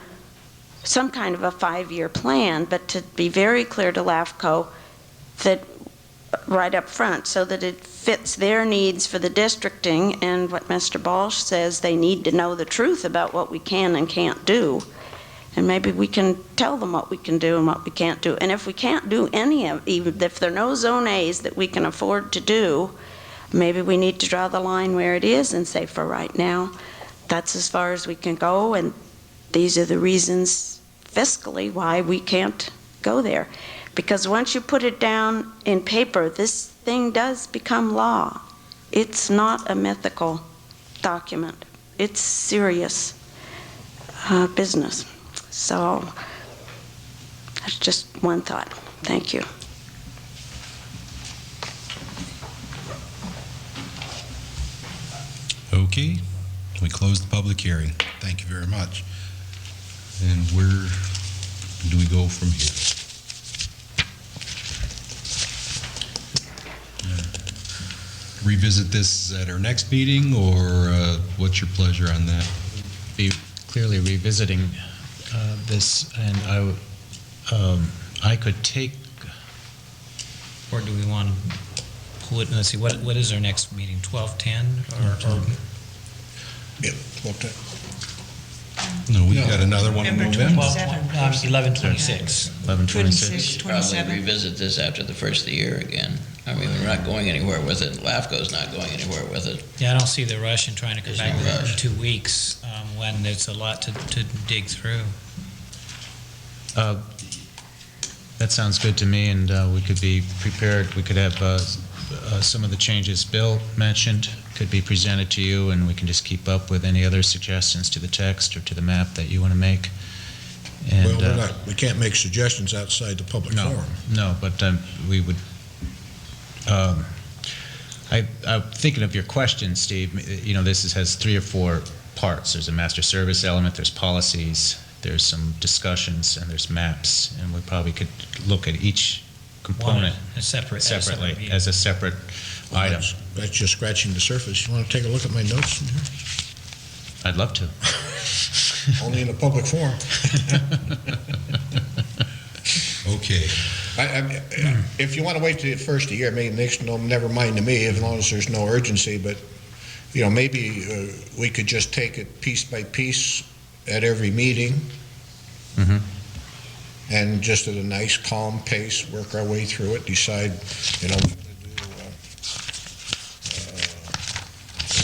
some kind of a 5-year plan, but to be very clear to LAFCO that right up front, so that it fits their needs for the districting, and what Mr. Balch says, they need to know the truth about what we can and can't do. And maybe we can tell them what we can do and what we can't do. And if we can't do any of, even if there are no zone A's that we can afford to do, maybe we need to draw the line where it is and say, for right now, that's as far as we can go, and these are the reasons fiscally why we can't go there. Because once you put it down in paper, this thing does become law. It's not a mythical document. It's serious business. So that's just one thought. Thank you. Okay, we close the public hearing. Thank you very much. And where do we go from here? Revisit this at our next meeting, or what's your pleasure on that? Be clearly revisiting this, and I could take. Or do we want to pull it, let's see, what is our next meeting, 12:10? Or Yeah, 12:10. No, we've got another one in November November. 11:26. 11:26. Probably 27. revisit this after the first of the year again. I mean, we're not going anywhere with it. LAFCO's not going anywhere with it. Yeah, I don't see the rush in trying to come There's back no with it in rush. 2 weeks, when there's a lot to dig through. That sounds good to me, and we could be prepared. We could have some of the changes Bill mentioned could be presented to you, and we can just keep up with any other suggestions to the text or to the map that you want to make. And, Well, we can't make suggestions outside the public forum. No, but we would. I'm thinking of your question, Steve. You know, this has 3 or 4 parts. There's a master service element, there's policies, there's some discussions, and there's maps. And we probably could look at each component separately, as a separate item. That's just scratching the surface. You want to take a look at my notes in here? I'd love to. Only in a public forum. Okay. If you want to wait till the first of the year, maybe never mind to me, as long as there's no urgency, but, you know, maybe we could just take it piece by piece at every meeting, and just at a nice, calm pace, work our way through it, decide, you know,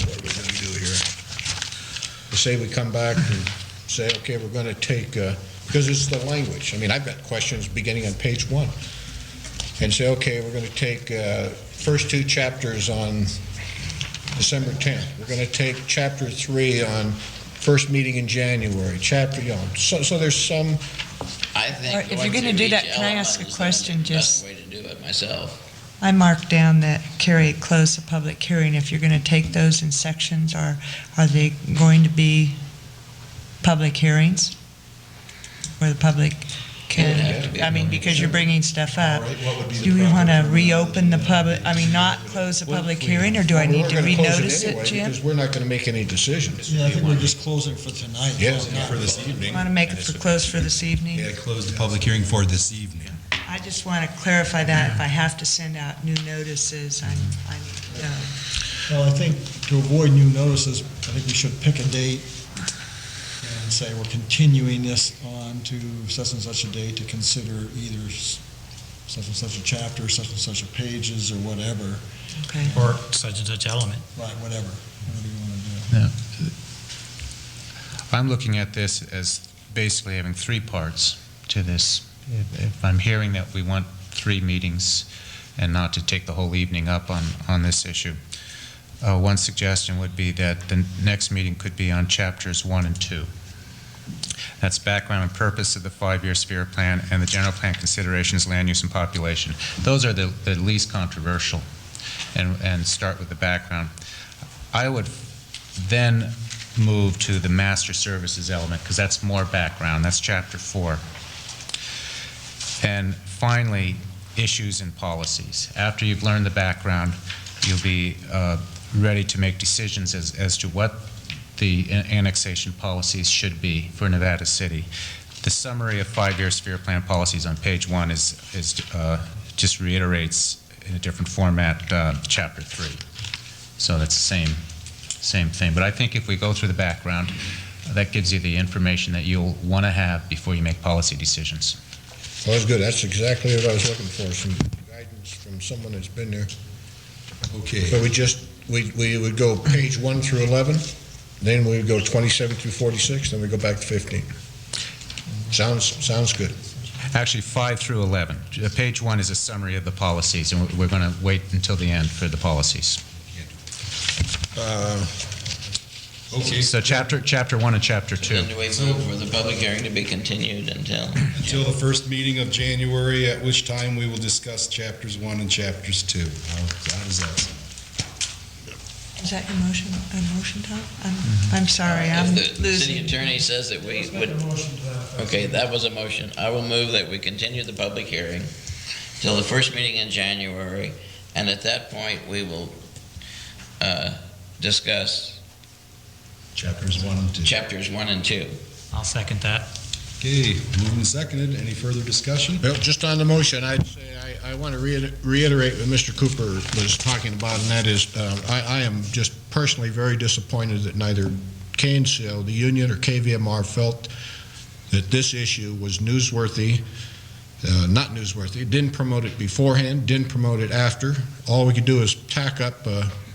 what are we going to do here? Say we come back and say, okay, we're going to take, because it's the language. I mean, I've got questions beginning on page 1. And say, okay, we're going to take first 2 chapters on December 10th. We're going to take chapter 3 on first meeting in January. Chapter, you know, so there's some. I I think Or if you're going gonna through do each that, can I element ask a is question, the best just- way to do it myself. I marked down that Carrie closed the public hearing. If you're going to take those in sections, are they going to be public hearings? Where the public It would have to be. can, I mean, because you're bringing stuff up. All right, what would be the Do we want to proper reopen the public, I mean, not close the public hearing, or do I need to We're gonna close renotice anyway, it, Jim? because we're not going to make any decisions. Yeah, I think we're just closing for tonight. Yeah. For this evening. Want to make it for close for this evening? Yeah, close the public hearing for this evening. I just want to clarify that if I have to send out new notices, I need to know. Well, I think to avoid new notices, I think we should pick a date and say we're continuing this on to such and such a date to consider either such and such a chapter, such and such a pages, or whatever. Okay. Or such and such element. Right, whatever you want to do. I'm looking at this as basically having three parts to this. If I'm hearing that we want 3 meetings and not to take the whole evening up on this issue, one suggestion would be that the next meeting could be on chapters 1 and 2. That's background and purpose of the 5-year sphere plan and the general plan considerations, land use and population. Those are the least controversial, and start with the background. I would then move to the master services element, because that's more background. That's chapter 4. And finally, issues and policies. After you've learned the background, you'll be ready to make decisions as to what the annexation policies should be for Nevada City. The summary of 5-year sphere plan policies on page 1 is just reiterates in a different format chapter 3. So that's the same thing. But I think if we go through the background, that gives you the information that you'll want to have before you make policy decisions. Well, that's good. That's exactly what I was looking for, some guidance from someone that's been there. Okay. So we would go page 1 through 11, then we would go 27 through 46, then we go back to 15. Sounds good. Actually, 5 through 11. Page 1 is a summary of the policies, and we're going to wait until the end for the policies. Okay. So chapter 1 and chapter 2. Then do we move for the public hearing to be continued until? Until the first meeting of January, at which time we will discuss chapters 1 and chapters 2. How does that sound? Is that your motion, Tom? I'm sorry, I'm If the city losing. attorney says that we would, okay, that was a motion. I will move that we continue the public hearing till the first meeting in January, and at that point, we will discuss Chapters 1 and 2. chapters 1 and 2. I'll second that. Okay, moved and seconded. Any further discussion? Well, just on the motion, I'd say I want to reiterate what Mr. Cooper was talking about, and that is, I am just personally very disappointed that neither KNCL, the union, or KVMR felt that this issue was newsworthy, not newsworthy, didn't promote it beforehand, didn't promote it after. All we could do is tack up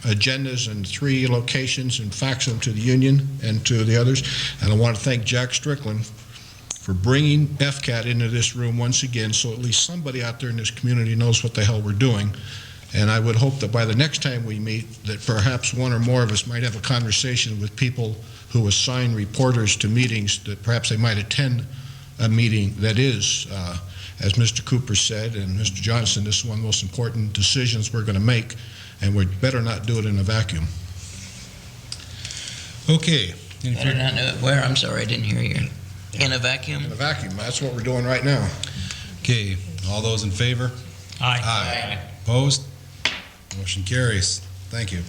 agendas in 3 locations and fax them to the union and to the others. And I want to thank Jack Strickland for bringing FCAT into this room once again, so at least somebody out there in this community knows what the hell we're doing. And I would hope that by the next time we meet, that perhaps one or more of us might have a conversation with people who assign reporters to meetings, that perhaps they might attend a meeting that is, as Mr. Cooper said, and Mr. Johnson, this is one of the most important decisions we're going to make, and we better not do it in a vacuum. Okay. Better not know it where, I'm sorry, I didn't hear you. In a vacuum? In a vacuum, that's what we're doing right now. Okay, all those in favor? Aye. Aye. Opposed? Motion carries. Thank you.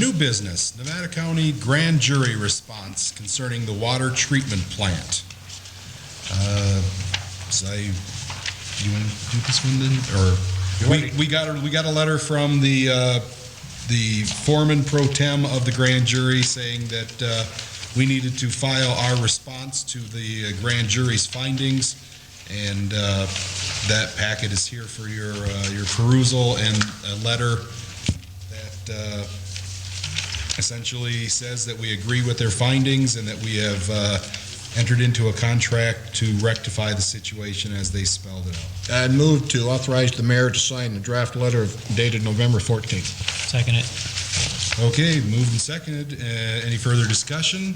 New business, Nevada County Grand Jury response concerning the water treatment plant. You want to do this one then, or we got a letter from the foreman pro tem of the grand jury saying that we needed to file our response to the grand jury's findings, and that packet is here for your perusal, and a letter that essentially says that we agree with their findings and that we have entered into a contract to rectify the situation as they spelled it out. I'd move to authorize the mayor to sign the draft letter dated November 14th. Second it. Okay, moved and seconded. Any further discussion?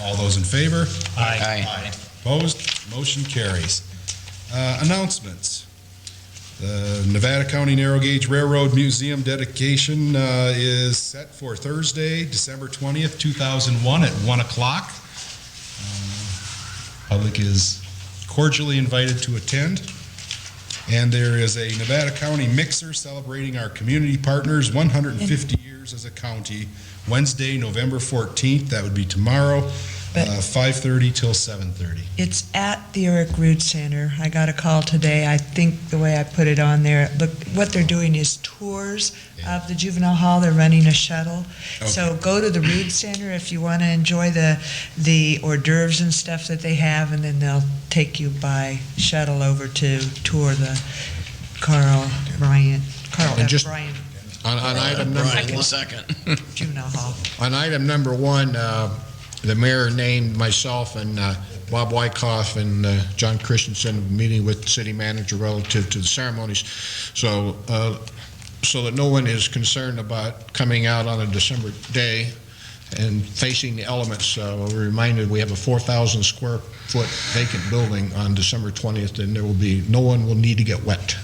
All those in favor? Aye. Opposed? Motion carries. Announcements. The Nevada County Narrow Gauge Railroad Museum dedication is set for Thursday, December 20th, 2001 at 1 o'clock. Public is cordially invited to attend. And there is a Nevada County mixer celebrating our community partners 150 years as a county, Wednesday, November 14th. That would be tomorrow, 5:30 till 7:30. It's at the Eric Root Center. I got a call today. I think the way I put it on there, look, what they're doing is tours of the juvenile hall. They're running a shuttle. Okay. So go to the Root Center if you want to enjoy the hors d'oeuvres and stuff that they have, and then they'll take you by shuttle over to tour the Carl F. Bryant On item number second. Juvenile Hall. On item number one, the mayor named myself and Bob Wyckoff and John Christensen meeting with the city manager relative to the ceremonies. So that no one is concerned about coming out on a December day and facing the elements. We're reminded we have a 4,000 square foot vacant building on December 20th, and no one will need to get wet.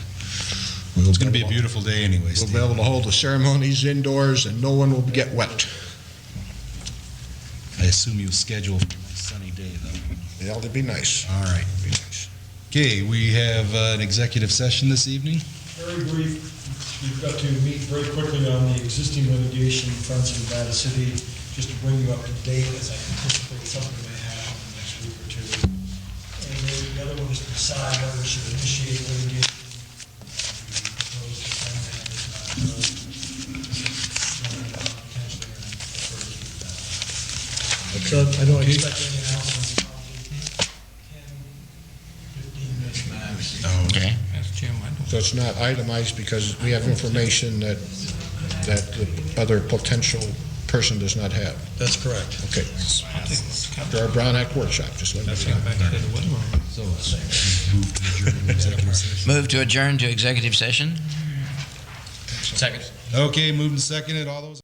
It's going to be a beautiful day anyway, We'll be able to hold the ceremonies indoors, and no one will get wet. I assume you schedule for a nice sunny day, though. Yeah, that'd be nice. All right. Okay, we have an executive session this evening. Very brief. We've got to meet very quickly on the existing litigation in front of Nevada City, just to bring you up to date as I anticipate something may happen in the next week or two. And then the other one is to decide whether we should initiate litigation. So I don't expect any announcements, probably 10, 15 minutes max. Okay. That's Jim, I don't. So it's not itemized because we have information that the other potential person does not have. That's correct. Okay. After our Brown Act workshop, just let me know. Move to adjourn to executive session. Second. Okay, moved and seconded. All those